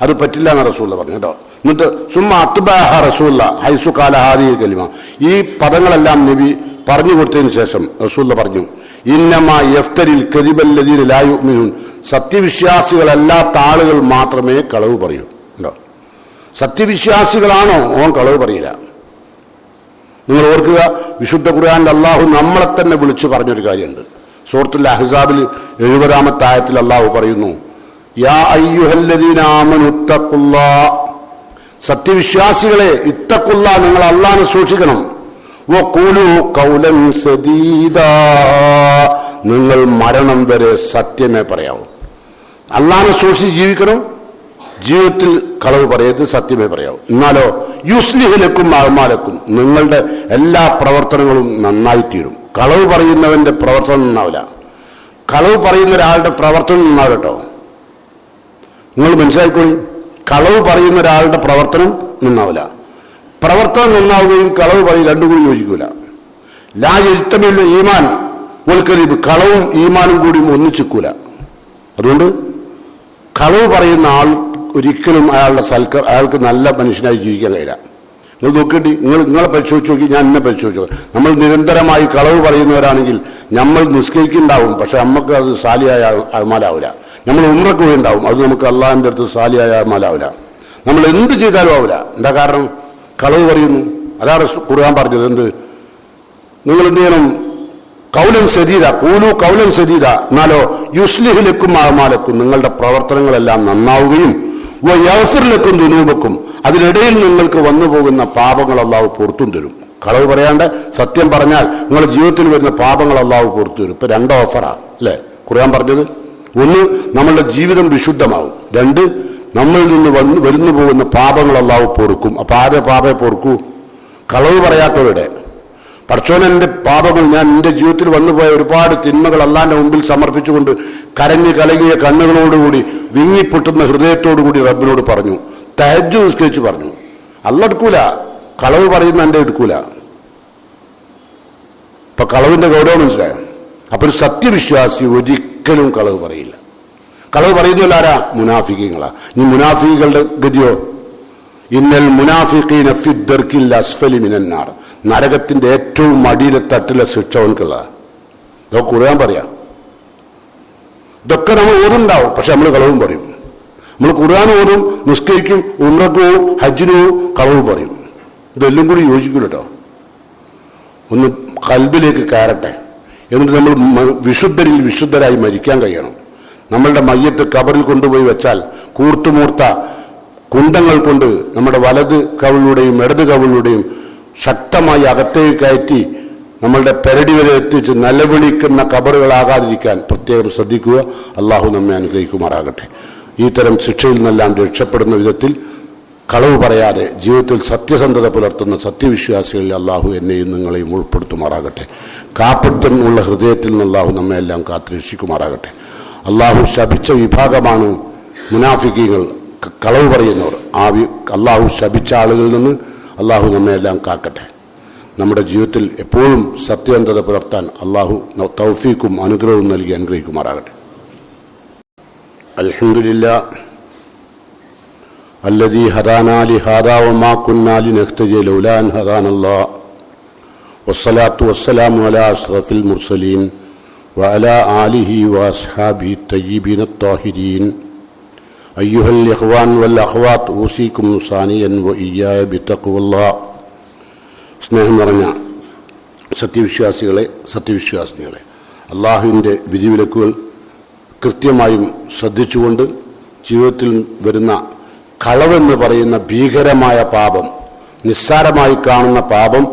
Speaker 1: അത് പറ്റില്ല എന്ന് റസൂൽ പറഞ്ഞു കേട്ടോ. എന്നിട്ട് സുമ്മ അത്ബഅഹ റസൂല ഹൈസു ഖാല ഹാദിഹിൽ കലിമ, ഈ പദങ്ങളെല്ലാം നബി പറഞ്ഞു കൊടുത്തതിന് ശേഷം റസൂൽ പറഞ്ഞു, ഇന്നമാ യഫ്തരിൽ കദിബല്ലദീന ലാ യുഅ്മിനൂൻ, സത്യവിശ്വാസികളല്ലാത്ത ആളുകൾ മാത്രമേ കളവ് പറയൂ. ഉണ്ടോ? സത്യവിശ്വാസികളാണോ ഓൻ കളവ് പറയില്ല. നിങ്ങൾ ഓർക്കുക, വിശുദ്ധ ഖുർആനിൽ അള്ളാഹു നമ്മളെ തന്നെ വിളിച്ചു പറഞ്ഞൊരു കാര്യമുണ്ട്. സൂറത്തുൽ അഹ്സാബിൽ 70-ാമത്തെ ആയത്തിൽ അല്ലാഹു പറയുന്നു, യാ അയ്യുഹല്ലദീന ആമനു ഇത്തഖുല്ലാഹ്, സത്യവിശ്വാസികളെ, ഇത്തഖുല്ലാഹ്, നിങ്ങൾ അല്ലാഹനെ സൂക്ഷിക്കണം. വഖൂലു ഖൗലൻ സദീദാ, നിങ്ങൾ മരണം വരെ സത്യമേ പറയാവൂ. അല്ലാഹനെ സൂക്ഷിച്ച് ജീവിക്കണം, ജീവിതത്തിൽ കളവ് പറയരുത്, സത്യമേ പറയാവൂ. എന്നാലോ യുസ്ലിഹ് ലക്കും അഅ്മാലക്കും, നിങ്ങളുടെ എല്ലാ പ്രവർത്തനങ്ങളും നന്നായി തീരും. കളവ് പറയുന്നവന്റെ പ്രവർത്തനം നന്നാവില്ല. കളവ് പറയുന്ന ഒരാളുടെ പ്രവർത്തനം നന്നാവും കേട്ടോ. നിങ്ങൾ മനസ്സിലാക്കിക്കോളി, കളവ് പറയുന്ന ഒരാളുടെ പ്രവർത്തനം നന്നാവില്ല. പ്രവർത്തനം നന്നാവുകയും കളവ് പറയും രണ്ടും കൂടി യോജിക്കൂല. ലാ യജ്തമിഉൽ ഈമാൻ വൽ കദിബ്, കളവും ഈമാനും കൂടി ഒന്നിച്ചിക്കൂല. അതുകൊണ്ട് കളവ് പറയുന്ന ആൾ ഒരിക്കലും അയാൾക്ക് നല്ല മനുഷ്യനായി ജീവിക്കാൻ കഴിയില്ല. നിങ്ങൾ നോക്കേണ്ടി, നിങ്ങളെ പരിശോധിച്ച് നോക്കി, ഞാൻ എന്നെ പരിശോധിച്ചു. നമ്മൾ നിരന്തരമായി കളവ് പറയുന്നവരാണെങ്കിൽ നമ്മൾ നിസ്കരിക്കുന്നുണ്ടാവും, പക്ഷെ നമുക്ക് അത് സാലിയായ അമാലാവില്ല. നമ്മൾ ഉംറക്ക് പോയിണ്ടാവും, അത് നമുക്ക് അള്ളാഹിന്റെ അടുത്ത് സാലിയായ അമാലാവില്ല. നമ്മൾ എന്ത് ചെയ്താലും ആവില്ല. എന്താ കാരണം? കളവ് പറയുന്നു. അതാണ് ഖുർആൻ പറഞ്ഞത്. എന്ത്? നിങ്ങൾ എന്ത് ചെയ്യണം? കൗലൻ സദീദ, കൂലു കൗലൻ സദീദ, എന്നാലോ യുസ്ലിഹ് ലക്കും അഅ്മാലക്കും, നിങ്ങളുടെ പ്രവർത്തനങ്ങളെല്ലാം നന്നാവുകയും വയഗ്ഫിർ ലക്കും ദുനൂബക്കും, അതിനിടയിൽ നിങ്ങൾക്ക് വന്നു പോകുന്ന പാപങ്ങൾ അല്ലാഹു പുറത്തും തരും. കളവ് പറയാണ്ട് സത്യം പറഞ്ഞാൽ നിങ്ങളുടെ ജീവിതത്തിൽ വരുന്ന പാപങ്ങൾ അല്ലാഹു പുറത്തു തരും. ഇപ്പൊ 2 ഓഫറാ അല്ലെ ഖുർആൻ പറഞ്ഞത്? ഒന്ന്, നമ്മളുടെ ജീവിതം വിശുദ്ധമാവും. 2, നമ്മളിൽ നിന്ന് വരുന്നു പോകുന്ന പാപങ്ങൾ അല്ലാഹു പൊറുക്കും. അപ്പൊ ആരെ പാപയെ പൊറുക്കൂ? കളവ് പറയാത്തവരുടെ. പടച്ചോൻ എൻ്റെ പാപങ്ങൾ, ഞാൻ എൻ്റെ ജീവിതത്തിൽ വന്നുപോയ ഒരുപാട് തിന്മകൾ അല്ലാന്റെ മുമ്പിൽ സമർപ്പിച്ചുകൊണ്ട് കരഞ്ഞു കലങ്ങിയ കണ്ണുകളോടുകൂടി വിങ്ങിപ്പൊട്ടുന്ന ഹൃദയത്തോടുകൂടി റബ്ബിനോട് പറഞ്ഞു, തഹജ്ജുദ് നിസ്കരിച്ച് പറഞ്ഞു. അല്ല എടുക്കൂല, കളവ് പറയുന്ന എൻ്റെ എടുക്കൂല. ഇപ്പൊ കളവിന്റെ ഗൗരവം മനസ്സിലായോ? അപ്പൊ ഒരു സത്യവിശ്വാസി ഒരിക്കലും കളവ് പറയില്ല. കളവ് പറയുന്നില്ല ആരാ? മുനാഫിഖീങ്ങളാ. ഈ മുനാഫികളുടെ ഗതിയോ? ഇന്നൽ മുനാഫിഖീന ഫി ദർക്കിൽ അസ്ഫലി മിനന്നാർ, നരകത്തിന്റെ ഏറ്റവും അടിയിലെ തട്ടിലെ ശിക്ഷ അവൻക്കുള്ള. ഇതൊക്കെ ഖുർആൻ പറയാം. ഇതൊക്കെ നമ്മൾ ഓതുണ്ടാവും, പക്ഷെ നമ്മൾ കളവും പറയും. നമ്മൾ ഖുർആൻ ഓതും, നിസ്കരിക്കും, ഉംറക്ക് പോവും, ഹജ്ജിന് പോവും, കളവ് പറയും. ഇതെല്ലാം കൂടി യോജിക്കില്ല കേട്ടോ. ഒന്ന് ഖൽബിലേക്ക് കയറട്ടെ, എന്നിട്ട് നമ്മൾ വിശുദ്ധരായി മരിക്കാൻ കഴിയണം. നമ്മളുടെ മയ്യത്ത് കബറിൽ കൊണ്ടുപോയി വെച്ചാൽ കൂർത്തുമൂർത്ത കുന്തങ്ങൾ കൊണ്ട് നമ്മുടെ വലത് കവിളിലൂടെയും ഇടത് കവിളിലൂടെയും ശക്തമായി അകത്തേക്ക് കയറ്റി നമ്മളുടെ പെരടി വരെ എത്തിച്ച് നിലവിളിക്കുന്ന കബറുകളാകാതിരിക്കാൻ പ്രത്യേകം ശ്രദ്ധിക്കുക. അള്ളാഹു നമ്മെ അനുഗ്രഹിക്കുമാറാകട്ടെ. ഈ തരം ശിക്ഷയിൽ നിന്നെല്ലാം രക്ഷപ്പെടുന്ന വിധത്തിൽ കളവ് പറയാതെ ജീവിതത്തിൽ സത്യസന്ധത പുലർത്തുന്ന സത്യവിശ്വാസികളിൽ അള്ളാഹു എന്നെയും നിങ്ങളെയും ഉൾപ്പെടുത്തുമാറാകട്ടെ. കാപ്പറ്റമുള്ള ഹൃദയത്തിൽ നിന്ന് അള്ളാഹു നമ്മെ എല്ലാം കാത്തുരക്ഷിക്കുമാറാകട്ടെ. അള്ളാഹു ശപിച്ച വിഭാഗമാണ് മുനാഫിക്കീങ്ങൾ, കളവ് പറയുന്നവർ. അള്ളാഹു ശപിച്ച ആളുകളിൽ നിന്ന് അള്ളാഹു നമ്മെ എല്ലാം കാക്കട്ടെ. നമ്മുടെ ജീവിതത്തിൽ എപ്പോഴും സത്യസന്ധത പുലർത്താൻ അള്ളാഹു തൗഫീക്കും അനുഗ്രഹവും നൽകി അനുഗ്രഹിക്കുമാറാകട്ടെ. അൽഹംദുലില്ലാഹ് الذي هدانا لهذا وما كنا لنهتدي لولا أن هدانا الله والصلاة والسلام على أشرف المرسلين وعلى آله وأصحابه الطيبين الطاهرين أيها الإخوان والأخوات أوصيكم ثانيا وإياي بتقوى الله. സ്നേഹം നിറഞ്ഞ സത്യവിശ്വാസികളെ, അള്ളാഹുവിൻ്റെ വിധിവിലക്കുകൾ കൃത്യമായും ശ്രദ്ധിച്ചുകൊണ്ട് ജീവിതത്തിൽ വരുന്ന കളവെന്ന് പറയുന്ന ഭീകരമായ പാപം, നിസ്സാരമായി കാണുന്ന പാപം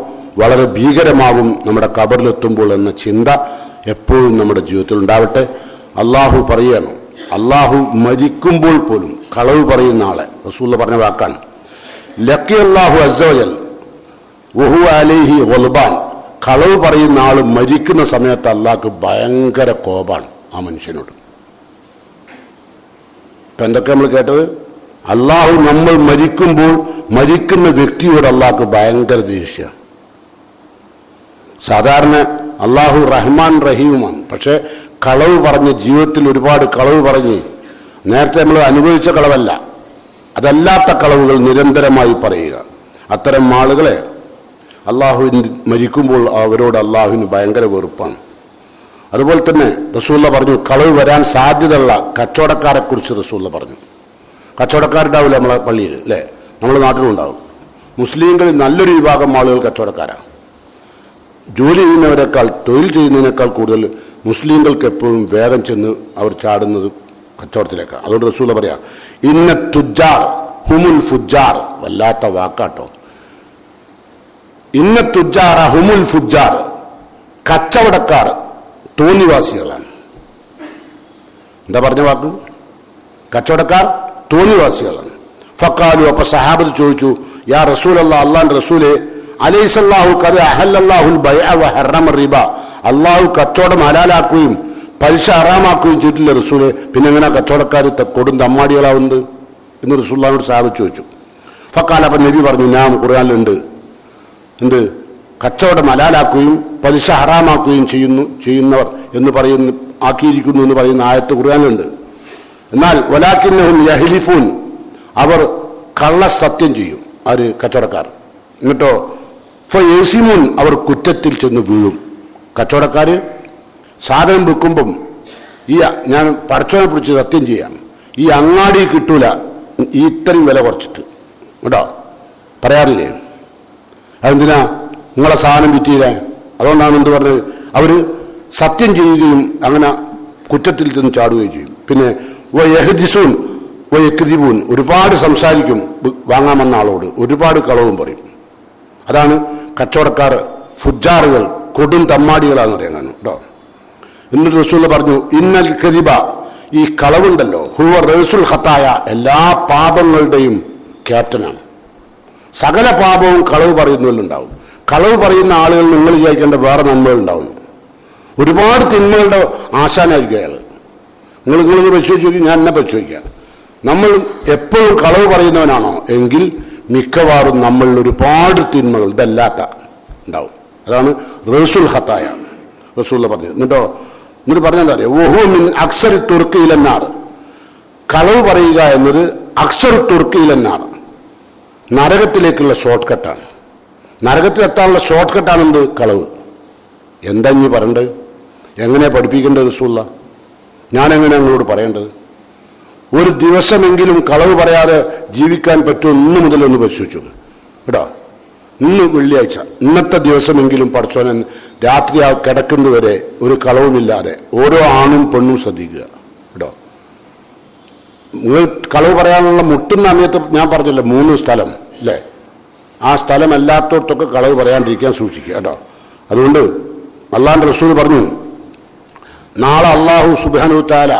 Speaker 1: വളരെ ഭീകരമാകും നമ്മുടെ ഖബറിലെത്തുമ്പോൾ എന്ന ചിന്ത എപ്പോഴും നമ്മുടെ ജീവിതത്തിൽ ഉണ്ടാവട്ടെ. അള്ളാഹു പറയണം, അള്ളാഹു മരിക്കുമ്പോൾ പോലും കളവ് പറയുന്ന ആളെ, റസൂൽ പറഞ്ഞ വാക്കാണ്, ലഖിയല്ലാഹു അസ്സവജൽ വഹുവ അലൈഹി ഗൾബാൻ, കളവ് പറയുന്ന ആൾ മരിക്കുന്ന സമയത്ത് അള്ളാഹ്ക്ക് ഭയങ്കര കോപാണ് ആ മനുഷ്യനോട്. ഇപ്പൊ എന്തൊക്കെ നമ്മൾ കേട്ടത്? അള്ളാഹു നമ്മൾ മരിക്കുമ്പോൾ മരിക്കുന്ന വ്യക്തിയോട് അള്ളാഹ്ക്ക് ഭയങ്കര ദേഷ്യം. സാധാരണ അള്ളാഹു റഹ്മാൻ റഹീമുമാണ്, പക്ഷെ കളവ് പറഞ്ഞ് ജീവിതത്തിൽ ഒരുപാട് കളവ് പറഞ്ഞ്, നേരത്തെ നമ്മൾ അനുഭവിച്ച കളവല്ല, അതല്ലാത്ത കളവുകൾ നിരന്തരമായി പറയുക, അത്തരം ആളുകളെ അള്ളാഹുവിന് മരിക്കുമ്പോൾ അവരോട് അള്ളാഹുവിന് ഭയങ്കര വെറുപ്പാണ്. അതുപോലെ തന്നെ റസൂലുള്ള പറഞ്ഞു, കളവ് വരാൻ സാധ്യതയുള്ള കച്ചവടക്കാരെ കുറിച്ച് റസൂലുള്ള പറഞ്ഞു. കച്ചവടക്കാരുണ്ടാവില്ല നമ്മളെ പള്ളിയിൽ അല്ലേ, നമ്മുടെ നാട്ടിലും ഉണ്ടാവും. മുസ്ലിങ്ങളിൽ നല്ലൊരു വിഭാഗം ആളുകൾ കച്ചവടക്കാരാണ്. ജോലി ചെയ്യുന്നവരെക്കാൾ, തൊഴിൽ ചെയ്യുന്നതിനേക്കാൾ കൂടുതൽ മുസ്ലിങ്ങൾക്ക് എപ്പോഴും വേഗം ചെന്ന് അവർ ചാടുന്നത് കച്ചവടത്തിലേക്കാണ്. അതുകൊണ്ട് റസൂൽ പറയാ ഇന്ന തുജാർ ഹുമുൽ ഫുജാർ. വല്ലാത്ത വാക്കാട്ടോ. ഇന്ന തുജാറ ഹുമുൽ ഫുജാർ. കച്ചവടക്കാർ തോന്നിവാസികളാണ്. എന്താ പറഞ്ഞ വാക്ക്? കച്ചവടക്കാർ തോന്നിവാസികളാണ്. ഫഖാലു, അപ്പൊ സഹാബത്ത് ചോദിച്ചു, യാ റസൂലല്ലാഹ്, അല്ലാഹുവിന്റെ റസൂലേ, അലൈസല്ലാഹു ഖദ് അഹല്ലല്ലാഹുൽ ബൈഅ വ ഹറമ റിബ. അള്ളാഹു കച്ചവടം ഹലാലാക്കുകയും പലിശ ഹറാമാക്കുകയും ചെയ്തിട്ടില്ല റസൂലെ, പിന്നെ എങ്ങനെ കച്ചവടക്കാർ കൊടും തമ്മാടികളാവുന്നത് എന്ന് റസൂലുള്ളാഹിയോട് സഹാബത്ത് ചോദിച്ചു. ഫഖാല, അപ്പം നബി പറഞ്ഞു, ഞാൻ ഖുർആനിലുണ്ട്, എന്ത് കച്ചവടം ഹലാലാക്കുകയും പലിശ ഹറാമാക്കുകയും ചെയ്യുന്നവർ എന്ന് പറയുന്ന ആക്കിയിരിക്കുന്നു എന്ന് പറയുന്ന ആയത്ത് ഖുർആനിലുണ്ട്. എന്നാൽ വലാകിന്നഹും യഹ്ലിഫൂൻ, അവർ കള്ളസത്യം ചെയ്യും. ആര്? കച്ചവടക്കാർ. എന്നിട്ടോ ഫയസിമുൻ, അവർ കുറ്റത്തിൽ ചെന്ന് വീഴും. കച്ചവടക്കാർ സാധനം വിൽക്കുമ്പം ഞാൻ പടച്ചവനെ പിടിച്ച് സത്യം ചെയ്യാം, ഈ അങ്ങാടി കിട്ടൂല ഈ ഇത്രയും വില കുറച്ചിട്ട് കേട്ടോ പറയാറില്ലേ? അതെന്തിനാ നിങ്ങളെ സാധനം വിറ്റിയില്ലേ? അതുകൊണ്ടാണ് എന്ത് പറഞ്ഞത്, അവർ സത്യം ചെയ്യുകയും അങ്ങനെ കുറ്റത്തിൽ ചെന്ന് ചാടുകയും ചെയ്യും. പിന്നെ യഹ്ദിസൂൻ യക്ദിബൂൻ, ഒരുപാട് സംസാരിക്കും വാങ്ങാമെന്ന ആളോട്, ഒരുപാട് കളവും പറയും. അതാണ് കച്ചവടക്കാർ, ഫുജാറുകൾ, കൊടും തമ്മാടികളാന്ന് പറയുന്നത് കേട്ടോ. എന്നിട്ട് റസൂൽ പറഞ്ഞു, ഇന്നൽ കദിബ, ഈ കളവുണ്ടല്ലോ, ഹുവ റസൂൽ ഖത്തായ, എല്ലാ പാപങ്ങളുടെയും ക്യാപ്റ്റനാണ്. സകല പാപവും കളവ് പറയുന്നവരിലുണ്ടാവും. കളവ് പറയുന്ന ആളുകൾ നിങ്ങൾ വിചാരിക്കേണ്ട വേറെ നന്മകൾ ഉണ്ടാവുന്നു. ഒരുപാട് തിന്മകളുടെ ആശാനായിരിക്കും അയാൾ. നിങ്ങൾ പരിശോധിച്ചു, ഞാൻ എന്നെ പരിശോധിക്കാം. നമ്മൾ എപ്പോഴും കളവ് പറയുന്നവനാണോ എങ്കിൽ മിക്കവാറും നമ്മൾ ഒരുപാട് തിന്മകൾ ഇതല്ലാത്ത ഉണ്ടാവും. അതാണ് റസൂൽ ഖത്തായ റസൂൽ പറഞ്ഞത്. എന്നിട്ട് പറഞ്ഞെന്താ അറിയാം, ഓഹോ മിൻ അക്സറി തുർക്കിയിലെന്നാർ, കളവ് പറയുക എന്നത് അക്സർ തുർക്കിയിലെന്നാർ, നരകത്തിലേക്കുള്ള ഷോർട്ട് കട്ടാണ്. നരകത്തിലെത്താനുള്ള ഷോർട്ട് കട്ടാണ് എന്ത്? കളവ്. എന്താ ഇനി പറയേണ്ടത്? എങ്ങനെയാ പഠിപ്പിക്കേണ്ടത് റസൂലുള്ള? ഞാനെങ്ങനെ നിങ്ങളോട് പറയേണ്ടത്? ഒരു ദിവസമെങ്കിലും കളവ് പറയാതെ ജീവിക്കാൻ പറ്റുമോ? ഇന്ന് മുതലൊന്ന് പരിശോധിച്ചു കേട്ടോ. ഇന്ന് വെള്ളിയാഴ്ച, ഇന്നത്തെ ദിവസമെങ്കിലും പഠിച്ചോനെ രാത്രി ആ കിടക്കുന്നതുവരെ ഒരു കളവുമില്ലാതെ ഓരോ ആണും പെണ്ണും ശ്രദ്ധിക്കുക കേട്ടോ. നിങ്ങൾ കളവ് പറയാനുള്ള മുട്ടുന്ന സമയത്ത് ഞാൻ പറഞ്ഞല്ലോ 3 സ്ഥലം അല്ലേ, ആ സ്ഥലം അല്ലാത്തോടത്തൊക്കെ കളവ് പറയാണ്ടിരിക്കാൻ സൂക്ഷിക്കുക കേട്ടോ. അതുകൊണ്ട് അള്ളാഹുവിന്റെ റസൂൽ പറഞ്ഞു, നാളെ അള്ളാഹു സുബ്ഹാനഹു തആല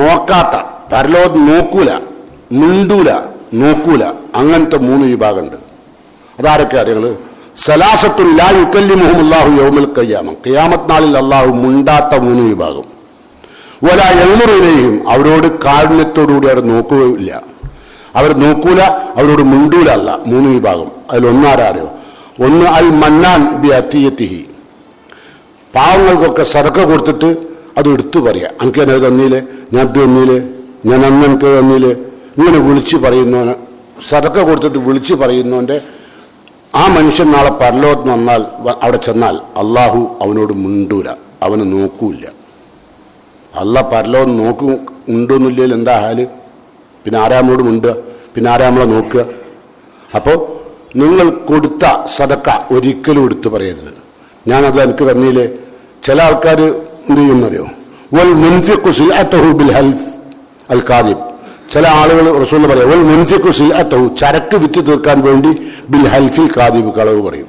Speaker 1: നോക്കാത്ത, പരലോകത്ത് നോക്കൂല, മിണ്ടൂല, നോക്കൂല, അങ്ങനത്തെ 3 വിഭാഗമുണ്ട്. അതാരൊക്കെ അറിയങ്ങള്? സലാസത്തുൻ ലാ യുകല്ലിമുഹും അല്ലാഹു യൗമൽ ഖിയാമ, ഖിയാമത്ത് നാളിൽ അള്ളാഹു മുണ്ടാത്ത 3 വിഭാഗം. വലാ യൻദുറു ഇലൈഹിം, അവരോട് കാരുണ്യത്തോടുകൂടി അവർ നോക്കുകയില്ല, അവർ നോക്കൂല, അവരോട് മിണ്ടൂല. അല്ല 3 വിഭാഗം. അതിലൊന്നാരോ, ഒന്ന് അൽ മന്നാൻ ബി അത്തിയത്തിഹി, പാവങ്ങൾക്കൊക്കെ സദഖ കൊടുത്തിട്ട് അത് എടുത്തു പറയാ, എനിക്ക് എന്നെ തന്നീലെ, ഞാൻ ഇത് തന്നീലെ, ഞാൻ അന്ന് എനിക്ക് തന്നീലെ, ഇങ്ങനെ വിളിച്ച് പറയുന്നവന്, സദഖ കൊടുത്തിട്ട് വിളിച്ച് പറയുന്നവന്റെ ആ മനുഷ്യൻ നാളെ പരലോകത്ത് വന്നാൽ, അവിടെ ചെന്നാൽ അള്ളാഹു അവനോട് മിണ്ടൂല, അവനെ നോക്കൂല. അള്ളാഹ് പരലോകം നോക്കും ഉണ്ടോന്നില്ലെങ്കിൽ എന്താ ഹാല്? പിന്നെ ആരാ നമ്മളോട് മിണ്ടുക? പിന്നെ ആരാ നമ്മളെ നോക്കുക? അപ്പോൾ നിങ്ങൾ കൊടുത്ത സദഖ ഒരിക്കലും എടുത്തു പറയരുത്, ഞാനത് എനിക്ക് തന്നീലെ. ചില ആൾക്കാർ എന്ത് ചെയ്യുന്നറിയോ, വൽ മുൻഫിഖു സിൽഅതഹു ബിൽ ഹൽഫ് അൽ കാദിബ്. ചില ആളുകൾ റസൂൽ പറയാം, വൽ മുൻഫിഖു സിൽഅതഹു, ചരക്ക് വിറ്റ് തീർക്കാൻ വേണ്ടി ബിൽ ഹൽഫിൽ കാദിബ്, കളവ് പറയും.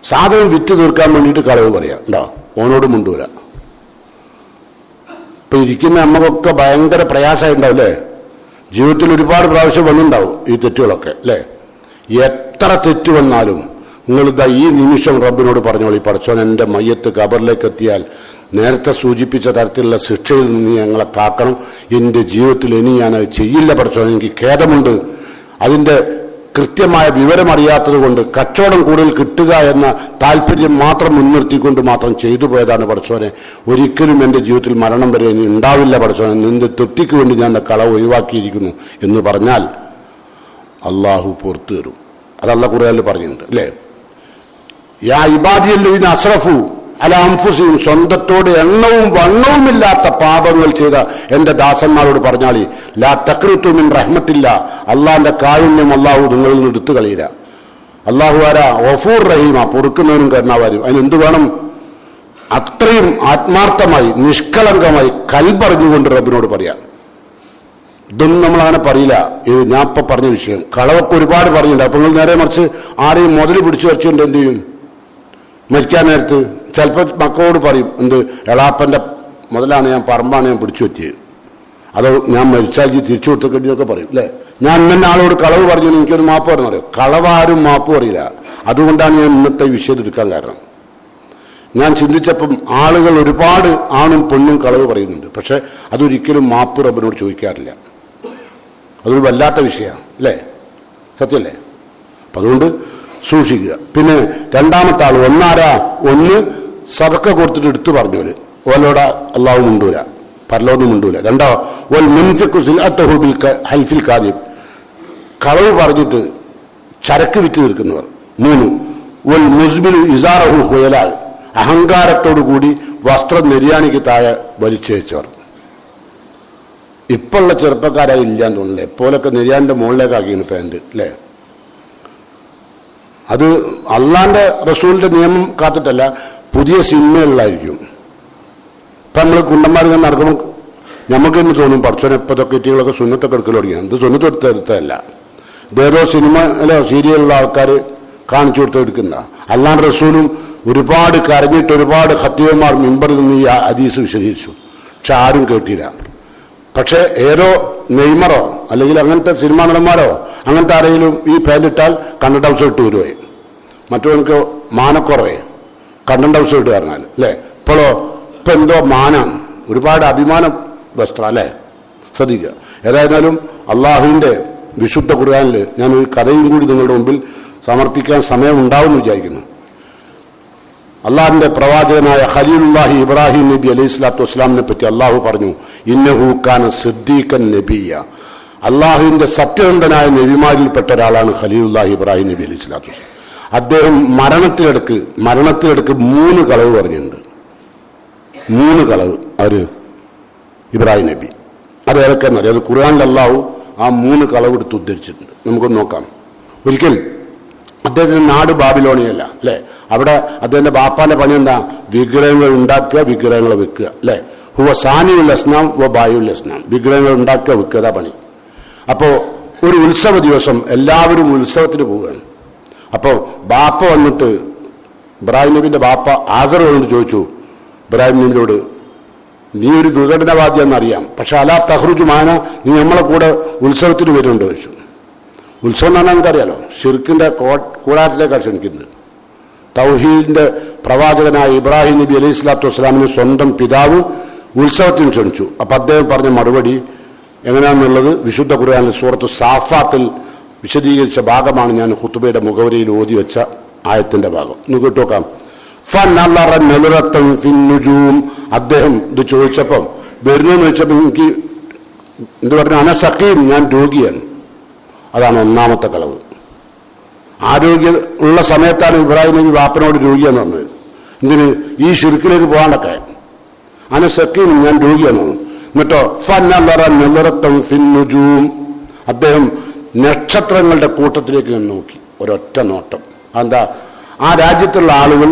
Speaker 1: സാധനം വിറ്റ് തീർക്കാൻ വേണ്ടിയിട്ട് കളവ് പറയാം. ഉണ്ടോ? ഓനോട് മുണ്ടൂല. ഇപ്പൊ ഇരിക്കുന്ന നമ്മക്കൊക്കെ ഭയങ്കര പ്രയാസമായി ഉണ്ടാവും അല്ലേ? ജീവിതത്തിൽ ഒരുപാട് പ്രാവശ്യം വന്നിട്ടുണ്ടാവും ഈ തെറ്റുകളൊക്കെ അല്ലേ? എത്ര തെറ്റ് വന്നാലും നിങ്ങളിതാ ഈ നിമിഷം റബ്ബിനോട് പറഞ്ഞോളി, പടച്ചോൻ എൻ്റെ മയ്യത്ത് ഖബറിലേക്ക് എത്തിയാൽ നേരത്തെ സൂചിപ്പിച്ച തരത്തിലുള്ള ശിക്ഷയിൽ നിന്ന് ഞങ്ങളെ കാക്കണം. എൻ്റെ ജീവിതത്തിൽ ഇനി ഞാനത് ചെയ്യില്ല പടച്ചോൻ, എനിക്ക് ഖേദമുണ്ട്. അതിൻ്റെ കൃത്യമായ വിവരം അറിയാത്തത് കൊണ്ട് കച്ചവടം കൂടുതൽ കിട്ടുക എന്ന താല്പര്യം മാത്രം മുൻനിർത്തിക്കൊണ്ട് മാത്രം ചെയ്തു പോയതാണ് പടച്ചോനെ. ഒരിക്കലും എൻ്റെ ജീവിതത്തിൽ മരണം വരെ ഇനി ഉണ്ടാവില്ല പടച്ചോനെ, നിന്റെ തൃപ്തിക്ക് വേണ്ടി ഞാൻ കളവ് ഒഴിവാക്കിയിരിക്കുന്നു എന്ന് പറഞ്ഞാൽ അള്ളാഹു പുറത്തു തരും. അത് അല്ലാഹു ഖുർആനിൽ പറഞ്ഞിട്ടുണ്ട് അല്ലേ? യാ ഇബാദിയല്ലദീന അസ്റഫു അലാ അൻഫുസിഹിം, സ്വന്തത്തോട് എണ്ണവും വണ്ണവുമില്ലാത്ത പാപങ്ങൾ ചെയ്ത എൻ്റെ ദാസന്മാരോട് പറഞ്ഞാളി, ലാ തഖ്നതു മിൻ റഹ്മത്തില്ല, അള്ളാഹിന്റെ കാരുണ്യം അള്ളാഹു നിങ്ങളിൽ നിന്ന് എടുത്തു കളയില്ല. അള്ളാഹു ആരാ? ഗഫൂർ റഹീമ, പൊറുക്കുന്നവനും കരുണാവാനും. അതിനെന്ത് വേണം? അത്രയും ആത്മാർത്ഥമായി നിഷ്കളങ്കമായി കൽപറഞ്ഞുകൊണ്ട് റബ്ബിനോട് പറയാം. ഇതൊന്നും നമ്മളങ്ങനെ പറയില്ല. ഇത് ഞാൻ ഇപ്പൊ പറഞ്ഞ വിഷയം കളവൊക്കെ ഒരുപാട് പറഞ്ഞിട്ടുണ്ട്. അപ്പൊ നിങ്ങൾ നേരെ മറിച്ച് ആരെയും മുതൽ പിടിച്ചു വച്ചുകൊണ്ട് എന്ത് ചെയ്യും? മരിക്കാൻ നേരത്ത് ചിലപ്പോൾ മക്കളോട് പറയും, എന്ത് എളാപ്പന്റെ മുതലാണ് ഞാൻ പറമ്പാണ് ഞാൻ പിടിച്ചു വെച്ചത്, അത് ഞാൻ മരിച്ചാൽ തിരിച്ചു കൊടുത്തേക്കടിയൊക്കെ പറയും അല്ലേ. ഞാൻ ഇന്ന ആളോട് കളവ് പറഞ്ഞു എനിക്കൊരു മാപ്പ് പറഞ്ഞു പറയും. കളവാരും മാപ്പ് പറയില്ല. അതുകൊണ്ടാണ് ഞാൻ ഇന്നത്തെ വിഷയം എടുക്കാൻ കാരണം. ഞാൻ ചിന്തിച്ചപ്പം ആളുകൾ ഒരുപാട് ആണും പെണ്ണും കളവ് പറയുന്നുണ്ട്. പക്ഷെ അതൊരിക്കലും മാപ്പ് റബ്ബിനോട് ചോദിക്കാറില്ല. അതൊരു വല്ലാത്ത വിഷയമാണ് അല്ലേ, സത്യമല്ലേ? അപ്പം അതുകൊണ്ട് സൂക്ഷിക്കുക. പിന്നെ രണ്ടാമത്തെ ആൾ ഒന്ന് സദക്ക കൊടുത്തിട്ട് എടുത്തു പറഞ്ഞോല് ഓലോടെ അള്ളാഹു മുണ്ടൂല, പരലോന്നും മുണ്ടൂല. രണ്ടോ ഓൽ ഹൽഫിൽ കാദിബ്, കളവ് പറഞ്ഞിട്ട് ചരക്ക് വിറ്റ് നിൽക്കുന്നവർ. 3 ഒൽ മുസ്ബിൽ ഇസാറഹു ഹുയലാ, അഹങ്കാരത്തോടു കൂടി വസ്ത്രം നെര്യാണിക്ക് താഴെ വലിച്ചയച്ചവർ. ഇപ്പോഴുള്ള ചെറുപ്പക്കാരായി ഇല്ലാന്ന് തോന്നുന്നില്ലേ, എപ്പോലൊക്കെ നെര്യാന്റെ മുകളിലേക്കാക്കിയാണ് പാൻറ് അല്ലേ. അത് അള്ളാന്റെ റസൂലിന്റെ നിയമം കാത്തിട്ടല്ല, പുതിയ സിനിമകളിലായിരിക്കും. ഇപ്പം നമ്മൾ കുണ്ടന്മാർ ഇങ്ങനെ നടക്കുമ്പോൾ നമുക്ക് തന്നെ തോന്നും പഠിച്ചോനെ ഇപ്പോഴത്തെ കുട്ടികളൊക്കെ സുന്നത്തൊക്കെ എടുക്കൽ തുടങ്ങിയാണ്. ഇത് സുന്നത്ത് എടുത്തതല്ല, ഇതേതോ സിനിമയിലോ സീരിയലുള്ള ആൾക്കാർ കാണിച്ചു കൊടുത്ത് എടുക്കുന്ന. അള്ളാന്റെ റസൂലും ഒരുപാട് കരഞ്ഞിട്ട് ഒരുപാട് ഖത്തീബുമാർ മിമ്പറിൽ നിന്ന് ഈ ഹദീസ് വിശദീകരിച്ചു. പക്ഷെ ആരും കേട്ടില്ല. പക്ഷെ ഏതോ നെയ്മറോ അല്ലെങ്കിൽ അങ്ങനത്തെ സിനിമാ നടന്മാരോ അങ്ങനത്തെ ആരെങ്കിലും ഈ പാൻറ്റിട്ടാൽ കണ്ണൻ ഡൗസ് ഇട്ട് വരുവേ, മറ്റവർക്ക് മാനക്കുറവേ കണ്ണൻ ഡൗസ് ഇട്ട് പറഞ്ഞാൽ അല്ലേ. ഇപ്പോഴോ ഇപ്പം എന്തോ മാനം, ഒരുപാട് അഭിമാന വസ്ത്രം അല്ലേ, ശ്രദ്ധിക്കുക. ഏതായിരുന്നാലും അള്ളാഹുവിൻ്റെ വിശുദ്ധ ഖുർആനിൽ ഞാനൊരു കഥയും കൂടി നിങ്ങളുടെ മുമ്പിൽ സമർപ്പിക്കാൻ സമയം ഉണ്ടാവുമെന്ന് വിചാരിക്കുന്നു. അള്ളാഹിന്റെ പ്രവാചകനായ ഖലീലുല്ലാഹി ഇബ്രാഹിം നബി അലൈഹി സ്വലാത്തു വസ്സലാമിനെ പറ്റി അള്ളാഹു പറഞ്ഞു, ഇന്നഹു കാന സിദ്ദീഖൻ നബിയ്യ, അള്ളാഹുവിന്റെ സത്യസന്ധനായ നബിമാരിൽപ്പെട്ട ഒരാളാണ് ഖലീലുല്ലാഹി ഇബ്രാഹിം നബി അലൈഹി സ്വലാത്തു വസ്സലാം. അദ്ദേഹം മരണത്തിലെടുക്ക് 3 കളവ് പറഞ്ഞിട്ടുണ്ട്. 3 കളവ് അവര് ഇബ്രാഹിം നബി. അത് ഏതൊക്കെയെന്നറിയാം. അത് ഖുർആനിൽ അള്ളാഹു ആ 3 കളവെടുത്ത് ഉദ്ധരിച്ചിട്ടുണ്ട്. നമുക്കൊന്ന് നോക്കാം. ഒരിക്കൽ അദ്ദേഹത്തിന്റെ നാട് ബാബിലോണിയല്ല അല്ലെ. അവിടെ അദ്ദേഹത്തിന്റെ ബാപ്പാന്റെ പണി എന്താ? വിഗ്രഹങ്ങൾ ഉണ്ടാക്കുക, വിഗ്രഹങ്ങൾ വെക്കുക അല്ലെ. ഹുവ സാനിയുൽ അസ്നാം വ ബായുൽ അസ്നാം, വിഗ്രഹങ്ങൾ ഉണ്ടാക്കുക വെക്കുക പണി. അപ്പോ ഒരു ഉത്സവ ദിവസം എല്ലാവരും ഉത്സവത്തിന് പോവുകയാണ്. അപ്പോൾ ബാപ്പ വന്നിട്ട് ഇബ്രാഹിം നബിന്റെ ബാപ്പ ആസർ വന്നിട്ട് ചോദിച്ചു ഇബ്രാഹിം നബിയോട്, നീ ഒരു വിഘടനവാദിയാണെന്നറിയാം, പക്ഷെ അലാ തഹ്റുജു മാന, നീ നമ്മളെ കൂടെ ഉത്സവത്തിന് വരുന്നുണ്ട് ചോദിച്ചു. ഉത്സവം എന്ന് പറഞ്ഞാൽ നമുക്കറിയാലോ, ഷിർക്കിന്റെ കൂടാരത്തിലേക്കാണ് ക്ഷണിക്കുന്നത്. തൗഹീദിന്റെ പ്രവാചകനായ ഇബ്രാഹിം നബി അലൈഹി സ്വലാത്തു വസ്സലാമിന് സ്വന്തം പിതാവ് ഉത്സവത്തിന് ക്ഷണിച്ചു. അപ്പൊ അദ്ദേഹം പറഞ്ഞ മറുപടി എങ്ങനെയാണെന്നുള്ളത് വിശുദ്ധ ഖുർആനിൽ സൂറത്ത് സാഫാത്തിൽ വിശദീകരിച്ച ഭാഗമാണ് ഞാൻ ഖുത്ബയുടെ മുഖവരിയിൽ ഓതി വെച്ച ആയത്തിന്റെ ഭാഗം. ഒന്ന് കേട്ടോക്കാം. അദ്ദേഹം ഇത് ചോദിച്ചപ്പം വരുന്നെന്ന് വെച്ചപ്പോൾ എനിക്ക് എന്ത് പറഞ്ഞു, അനസഖീം, ഞാൻ രോഗിയാണ്. അതാണ് ഒന്നാമത്തെ കളവ്. ആരോഗ്യം ഉള്ള സമയത്താണ് ഇബ്രാഹിം നബി ബാപ്പനോട് രോഗിയെന്ന് പറഞ്ഞത്. എന്തിന്? ഈ ഷിർക്കിലേക്ക് പോകാണ്ടൊക്കെ. അനസഖീം, ഞാൻ രോഗിയെന്ന് പറഞ്ഞു. എന്നിട്ടോ അദ്ദേഹം നക്ഷത്രങ്ങളുടെ കൂട്ടത്തിലേക്ക് നോക്കി, ഒരൊറ്റ നോട്ടം. എന്താ? ആ രാജ്യത്തുള്ള ആളുകൾ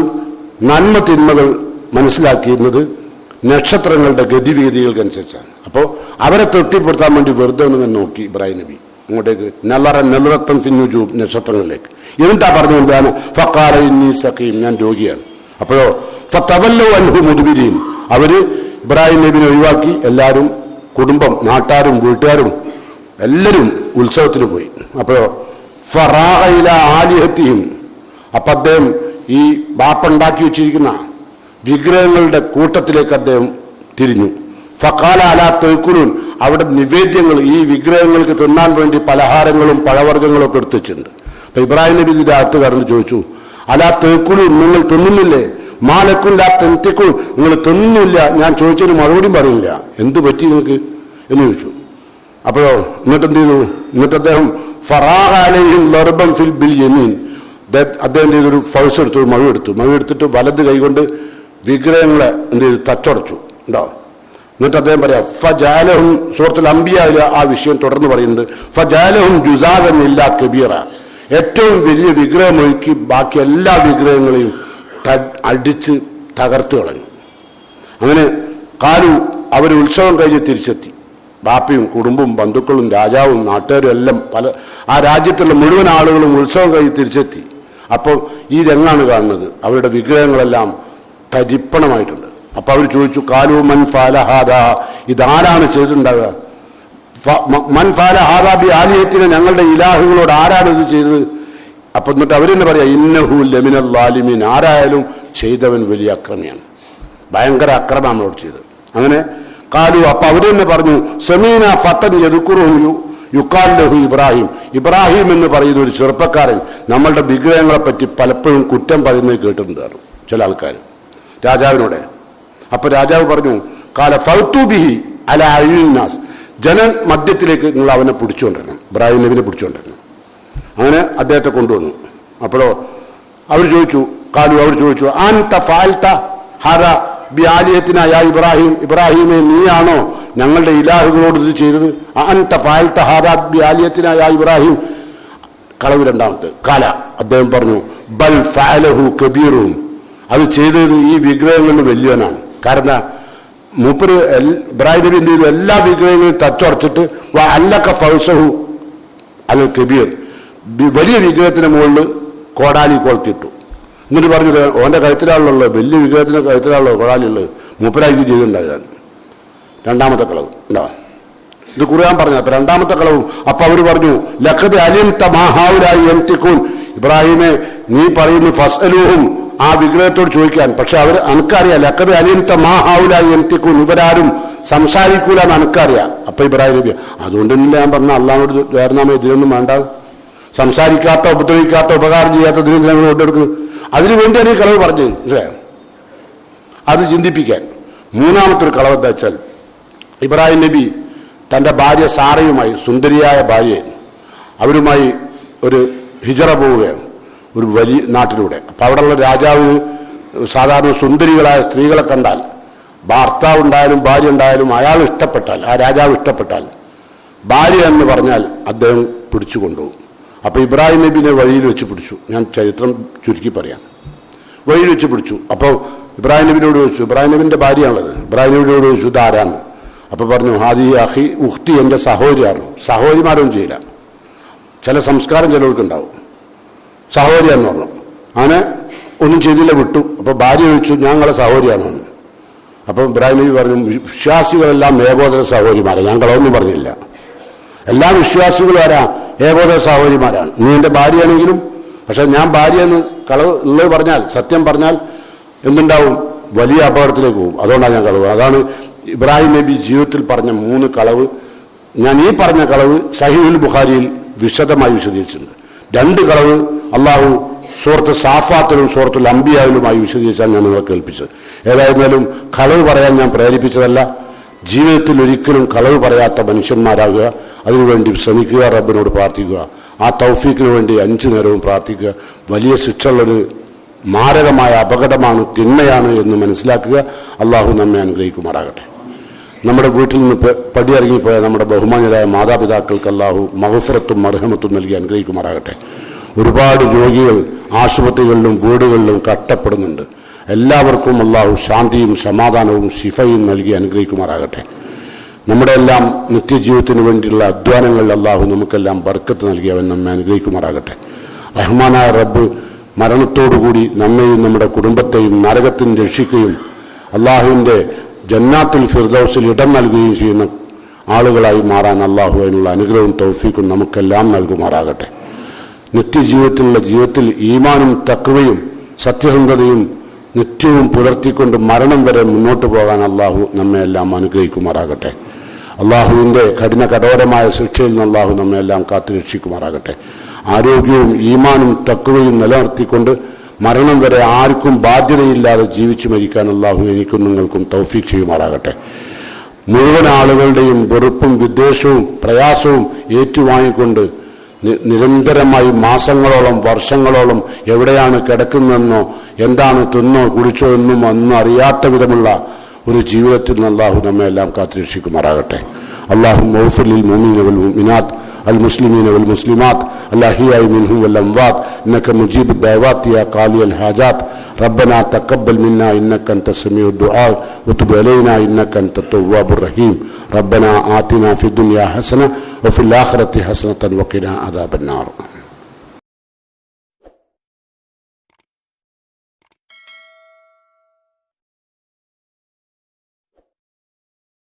Speaker 1: നന്മ തിന്മകൾ മനസ്സിലാക്കിയിരുന്നത് നക്ഷത്രങ്ങളുടെ ഗതിവിഗതികൾക്കനുസരിച്ചാണ്. അപ്പോൾ അവരെ തൃപ്തിപ്പെടുത്താൻ വേണ്ടി വെറുതെ ഒന്ന് നോക്കി ഇബ്രാഹിം നബി അങ്ങോട്ടേക്ക്, നെല്ലറത്തൻ ഫിന്നുജൂം, നക്ഷത്രങ്ങളിലേക്ക്. എന്നിട്ടാ പറഞ്ഞു എന്താണ്? ഫഖാല ഇന്നി സഖീം, ഞാൻ രോഗിയാണ്. അപ്പോഴോ ഫതവല്ലു അൻഹു മുദ്ബിരീൻ, അവര് ഇബ്രാഹിം നബിനെ ഒഴിവാക്കി എല്ലാവരും, കുടുംബം, നാട്ടാരും വീട്ടുകാരും എല്ലാവരും ഉത്സവത്തിന് പോയി. അപ്പോഴോ ഫറാഗ ഇലാ ആലിഹത്തിഹിം, അപ്പൊ അദ്ദേഹം ഈ ബാപ്പുണ്ടാക്കി വെച്ചിരിക്കുന്ന വിഗ്രഹങ്ങളുടെ കൂട്ടത്തിലേക്ക് അദ്ദേഹം തിരിഞ്ഞു. ഫഖാല അലാ തഅകുലൂൻ, അവിടെ നിവേദ്യങ്ങൾ, ഈ വിഗ്രഹങ്ങൾക്ക് തിന്നാൻ വേണ്ടി പലഹാരങ്ങളും പഴവർഗ്ഗങ്ങളും ഒക്കെ എടുത്തു വെച്ചിട്ടുണ്ട്. അപ്പൊ ഇബ്രാഹിം നബി ഇതിന്റെ അകത്ത് കടന്ന് ചോദിച്ചു, അലാ തഅകുലൂൻ, നിങ്ങൾ തിന്നുന്നില്ലേ? മാലക്കും ലാ തൻതിഖൂൻ, നിങ്ങൾ തിന്നുന്നില്ല. ഞാൻ ചോദിച്ചതിന് മറുപടിയും പറയില്ല, എന്ത് പറ്റി നിങ്ങൾക്ക് എന്ന് ചോദിച്ചു. അപ്പോഴോ എന്നിട്ട് എന്ത് ചെയ്തു? എന്നിട്ട് അദ്ദേഹം ഫറാഗ അലൈഹിം ലർബൻ ഫിൽ ബിൽ യമീൻ, അദ്ദേഹം ചെയ്തൊരു ഫൗസ് എടുത്തു, മഴയെടുത്തിട്ട് വലത് കൈകൊണ്ട് വിഗ്രഹങ്ങളെ എന്ത് ചെയ്തു? തച്ചടച്ചു ഉണ്ടോ. എന്നിട്ട് അദ്ദേഹം പറയാം ഫജാലഹും, സൂറത്തുൽ അംബിയയിലെ ആ വിഷയം തുടർന്ന് പറയുന്നുണ്ട്, ഫജാലഹും ജുസാദൻ ഇല്ലാ കബീറ, ഏറ്റവും വലിയ വിഗ്രഹം ഒഴുക്കി ബാക്കി എല്ലാ വിഗ്രഹങ്ങളെയും അടിച്ച് തകർത്തു കളഞ്ഞു. അങ്ങനെ കാലു അവർ ഉത്സവം കഴിഞ്ഞ് തിരിച്ചെത്തി. ബാപ്പയും കുടുംബവും ബന്ധുക്കളും രാജാവും നാട്ടുകാരും എല്ലാം ആ രാജ്യത്തുള്ള മുഴുവൻ ആളുകളും ഉത്സവം കഴിഞ്ഞ് തിരിച്ചെത്തി. അപ്പോൾ ഈ രംഗാണ് കാണുന്നത്. അവരുടെ വിഗ്രഹങ്ങളെല്ലാം തരിപ്പണമായിട്ടുണ്ട്. അപ്പൊ അവർ ചോദിച്ചു, കാലു മൻ ഫാലഹാദ, ഇതാരാണ് ചെയ്തിട്ടുണ്ടാവുക? മൻ ഫാലഹാദ ബി ആലിഹത്തിനെ, ഞങ്ങളുടെ ഇലാഹുകളോട് ആരാണ് ഇത് ചെയ്തത്? അപ്പൊ എന്നിട്ട് അവരെന്നെ പറയാ, ഇന്നഹു ലമിനൽ ളാലിമീൻ, ആരായാലും ചെയ്തവൻ വലിയ അക്രമിയാണ്, ഭയങ്കര അക്രമം നമ്മളോട് ചെയ്തത്. അങ്ങനെ കാലു, അപ്പൊ അവരെന്നെ പറഞ്ഞു, സമീന ഫത്തൻ യദ്കുറുഹു യുഖാൽ ലഹു ഇബ്രാഹിം, ഇബ്രാഹിം എന്ന് പറയുന്ന ഒരു ചെറുപ്പക്കാരൻ നമ്മളുടെ വിഗ്രഹങ്ങളെ പറ്റി പലപ്പോഴും കുറ്റം പറയുന്നത് കേട്ടിട്ടുണ്ടായിരുന്നു ചില ആൾക്കാർ രാജാവിനോടെ. അപ്പൊ രാജാവ് പറഞ്ഞു, കാല ഫൗതു ബിഹി അല അയ്യുന്നാസ്, ജന മധ്യത്തിലേക്ക് നിങ്ങൾ അവനെ പിടിച്ചുകൊണ്ടിരണം, ഇബ്രാഹിം നബിനെ പിടിച്ചുകൊണ്ടിരണം. അങ്ങനെ അദ്ദേഹത്തെ കൊണ്ടുവന്നു. അപ്പോഴോ അവർ ചോദിച്ചു, അവർ ചോദിച്ചു, അൻത ഫഅൽത ഹാദാ ബി ആലിഹത്തിനായ ഇബ്രാഹിം, ഇബ്രാഹിമെ നീയാണോ ഞങ്ങളുടെ ഇലാഹുകളോട് ഇത് ചെയ്തത്? അൻത ഫഅൽത ഹാദാ ബി ആലിഹത്തിനായ ഇബ്രാഹിം. കളവ് രണ്ടാമത്തെ. കാല, അദ്ദേഹം പറഞ്ഞു, ബൽ ഫഅലഹു കബീറുഹും, അത് ചെയ്തത് ഈ വിഗ്രഹങ്ങളിൽ വലിയവനാണ്. കാരണം മൂപ്പര് ഇബ്രാഹിം നബി എന്ത് ചെയ്തു? എല്ലാ വിഗ്രഹങ്ങളും തച്ചുടച്ചിട്ട് അല്ലക ഫൗസഹു അൽ കബീർ, വലിയ വിഗ്രഹത്തിന്റെ മുകളിൽ കോടാലി കൊളുത്തിട്ടു. എന്നിട്ട് പറഞ്ഞു, ഓന്റെ കഴുത്തിലാണുള്ളത്, വലിയ വിഗ്രഹത്തിന്റെ കഴുത്തിലാണുള്ളത് കോടാലിയുള്ളത്, മൂപ്പരായി ചെയ്തിട്ടുണ്ടായിരുന്നു. രണ്ടാമത്തെ കളവ് ഉണ്ടാവും. ഇത് ഖുർആൻ പറഞ്ഞു. അപ്പൊ രണ്ടാമത്തെ കളവും. അപ്പൊ അവർ പറഞ്ഞു, ലഖദ് അലിംത മാ ഹൗലായി യൻതിഖൂൻ, ഇബ്രാഹിമെ നീ പറയുന്നു ഫസ്അലൂഹും, ആ വിഗ്രഹത്തോട് ചോദിക്കാൻ. പക്ഷെ അവർ അനക്കറിയാം, ലഖദ് അലിംത മാ ഹൗലായി യൻതിഖൂൻ, ഇവരാരും സംസാരിക്കൂല എന്ന് അനക്കറിയാം. അപ്പൊ ഇബ്രാഹിം നബി, അതുകൊണ്ടൊന്നുമില്ല ഞാൻ പറഞ്ഞ അള്ളാഹോട് വേർനാമ ഇതിനൊന്നും വേണ്ട, സംസാരിക്കാത്ത ഉപദ്രവിക്കാത്ത ഉപകാരം ചെയ്യാത്ത ഇതിന് ഞങ്ങൾ കൊണ്ടെടുക്കുന്നു. അതിനു വേണ്ടിയാണ് ഈ കളവ് പറഞ്ഞത്. മനസ്സിലായോ? അത് ചിന്തിപ്പിക്കാൻ. മൂന്നാമത്തൊരു കളവ് എന്താ വെച്ചാൽ, ഇബ്രാഹിം നബി തൻ്റെ ഭാര്യ സാറയുമായി, സുന്ദരിയായ ഭാര്യയെ, അവരുമായി ഒരു ഹിജറ പോവുകയാണ് ഒരു വലിയ നാട്ടിലൂടെ. അപ്പം അവിടെയുള്ള രാജാവിന് സാധാരണ സുന്ദരികളായ സ്ത്രീകളെ കണ്ടാൽ, ഭർത്താവ് ഉണ്ടായാലും ഭാര്യ ഉണ്ടായാലും അയാൾ ഇഷ്ടപ്പെട്ടാൽ, ആ രാജാവ് ഇഷ്ടപ്പെട്ടാൽ, ഭാര്യ എന്ന് പറഞ്ഞാൽ അദ്ദേഹം പിടിച്ചു കൊണ്ടുപോകും. അപ്പോൾ ഇബ്രാഹിം നബിനെ വഴിയിൽ വെച്ച് പിടിച്ചു. ഞാൻ ചരിത്രം ചുരുക്കി പറയാം. വഴിയിൽ വെച്ച് പിടിച്ചു. അപ്പോൾ ഇബ്രാഹിം നബിനോട് ചോദിച്ചു, ഇബ്രാഹിം നബിൻ്റെ ഭാര്യയാണുള്ളത്, ഇബ്രാഹിം നബിനോട് ചോദിച്ചു ഇതാരാണ്? അപ്പോൾ പറഞ്ഞു, ഹാദി അഹി ഉഖ്തി, എൻ്റെ സഹോദരിയാണ്. സഹോദരിമാരൊന്നും ചെയ്യില്ല, ചില സംസ്കാരം ചിലവർക്കുണ്ടാവും. സഹോദരിയാന്ന് പറഞ്ഞു. അങ്ങനെ ഒന്നും ചെയ്തില്ല, വിട്ടു. അപ്പോൾ ഭാര്യ ചോദിച്ചു, ഞങ്ങളെ സഹോദരിയാണെന്ന്. അപ്പം ഇബ്രാഹിം നബി പറഞ്ഞു, വിശ്വാസികളെല്ലാം ഏകോദര സഹോദരിമാരാണ്, ഞാൻ കളവൊന്നും പറഞ്ഞില്ല. എല്ലാ വിശ്വാസികളും ആരാ? ഏകോദര സഹോദരിമാരാണ്. നീ എൻ്റെ ഭാര്യയാണെങ്കിലും, പക്ഷെ ഞാൻ ഭാര്യ എന്ന് കളവ് ഉള്ളത് പറഞ്ഞാൽ, സത്യം പറഞ്ഞാൽ എന്തുണ്ടാവും? വലിയ അപകടത്തിലേക്ക് പോകും. അതുകൊണ്ടാണ് ഞാൻ കളവ്. അതാണ് ഇബ്രാഹിം നബി ജീവിതത്തിൽ പറഞ്ഞ 3 കളവ്. ഞാൻ ഈ പറഞ്ഞ കളവ് സഹീഹുൽ ബുഖാരിയിൽ വിശദമായി വിശദീകരിച്ചിട്ടുണ്ട്. 2 കളവ് അള്ളാഹു സൂറത്ത് സാഫാത്തിലും സൂറത്തുൽ അംബിയായിലുമായി വിശദീകരിച്ചാൽ ഞാൻ നിങ്ങളെ കേൾപ്പിച്ചത്. ഏതായിരുന്നാലും കളവ് പറയാൻ ഞാൻ പ്രേരിപ്പിച്ചതല്ല. ജീവിതത്തിൽ ഒരിക്കലും കളവ് പറയാത്ത മനുഷ്യന്മാരാകുക, അതിനുവേണ്ടി ശ്രമിക്കുക, റബ്ബിനോട് പ്രാർത്ഥിക്കുക. ആ തൗഫീക്കിന് വേണ്ടി 5 നേരവും പ്രാർത്ഥിക്കുക. വലിയ ശിക്ഷയുള്ളൊരു മാരകമായ അപകടമാണ്, തിന്മയാണ് എന്ന് മനസ്സിലാക്കുക. അള്ളാഹു നമ്മെ അനുഗ്രഹിക്കുമാറാകട്ടെ. നമ്മുടെ വീട്ടിൽ നിന്ന് പടിയിറങ്ങിപ്പോയ നമ്മുടെ ബഹുമാന്യരായ മാതാപിതാക്കൾക്ക് അള്ളാഹു മഗ്ഫിറത്തും മർഹമത്തും നൽകി അനുഗ്രഹിക്കുമാറാകട്ടെ. ഒരുപാട് രോഗികൾ ആശുപത്രികളിലും വീടുകളിലും കഷ്ടപ്പെടുന്നുണ്ട്. എല്ലാവർക്കും അള്ളാഹു ശാന്തിയും സമാധാനവും ശിഫയും നൽകി അനുഗ്രഹിക്കുമാറാകട്ടെ. നമ്മുടെ എല്ലാം നിത്യജീവിതത്തിന് വേണ്ടിയുള്ള അധ്വാനങ്ങളിൽ അള്ളാഹു നമുക്കെല്ലാം ബർക്കത്ത് നൽകി അവൻ നമ്മെ അനുഗ്രഹിക്കുമാറാകട്ടെ. റഹ്മാനായ റബ്ബ് മരണത്തോടുകൂടി നമ്മെയും നമ്മുടെ കുടുംബത്തെയും നരകത്തിൽ രക്ഷിക്കുകയും അള്ളാഹുവിൻ്റെ ജന്നാത്തുൽ ഫിർദൗസിൽ ഇടം നൽകുകയും ചെയ്യുന്ന ആളുകളായി മാറാൻ അള്ളാഹു അതിനുള്ള അനുഗ്രഹവും തൗഫീഖും നമുക്കെല്ലാം നൽകുമാറാകട്ടെ. നിത്യജീവിതത്തിലുള്ള ജീവിതത്തിൽ ഈമാനും തഖ്വയും സത്യസന്ധതയും നിത്യവും പുലർത്തിക്കൊണ്ട് മരണം വരെ മുന്നോട്ട് പോകാൻ അള്ളാഹു നമ്മെ എല്ലാം അനുഗ്രഹിക്കുമാറാകട്ടെ. അള്ളാഹുവിൻ്റെ കഠോരമായ ശിക്ഷയിൽ നിന്ന് അള്ളാഹു നമ്മെ എല്ലാം കാത്തു രക്ഷിക്കുമാറാകട്ടെ. ആരോഗ്യവും ഈമാനും തഖ്വയും നിലനിർത്തിക്കൊണ്ട് മരണം വരെ ആർക്കും ബാധ്യതയില്ലാതെ ജീവിച്ചു മരിക്കാൻ അള്ളാഹു എനിക്കും നിങ്ങൾക്കും തൗഫീഖ് ചെയ്യുമാറാകട്ടെ. മുഴുവൻ ആളുകളുടെയും വെറുപ്പും വിദ്വേഷവും പ്രയാസവും ഏറ്റുവാങ്ങിക്കൊണ്ട് നിരന്തരമായി മാസങ്ങളോളം വർഷങ്ങളോളം എവിടെയാണ് കിടക്കുന്നതെന്നോ എന്താണ് തിന്നോ കുടിച്ചോ എന്നും ഒന്നും അറിയാത്ത വിധമുള്ള ഒരു ജീവിതത്തിൽ നിന്ന് അള്ളാഹു നമ്മെ എല്ലാം കാത്തുരക്ഷിക്കുമാറാകട്ടെ. അല്ലാഹുമ്മ ഗ്ഫിർ ലിൽ മുഅ്മിനീന വൽ മുഅ്മിനാത്ത് المسلمين والمسلمات الأحياء منهم والأموات إنك مجيب الدعوات يا قاضي الحاجات ربنا تقبل منا إنك أنت السميع الدعاء وتب علينا إنك أنت التواب الرحيم ربنا آتنا في الدنيا حسنة وفي الآخرة حسنة وقنا عذاب النار.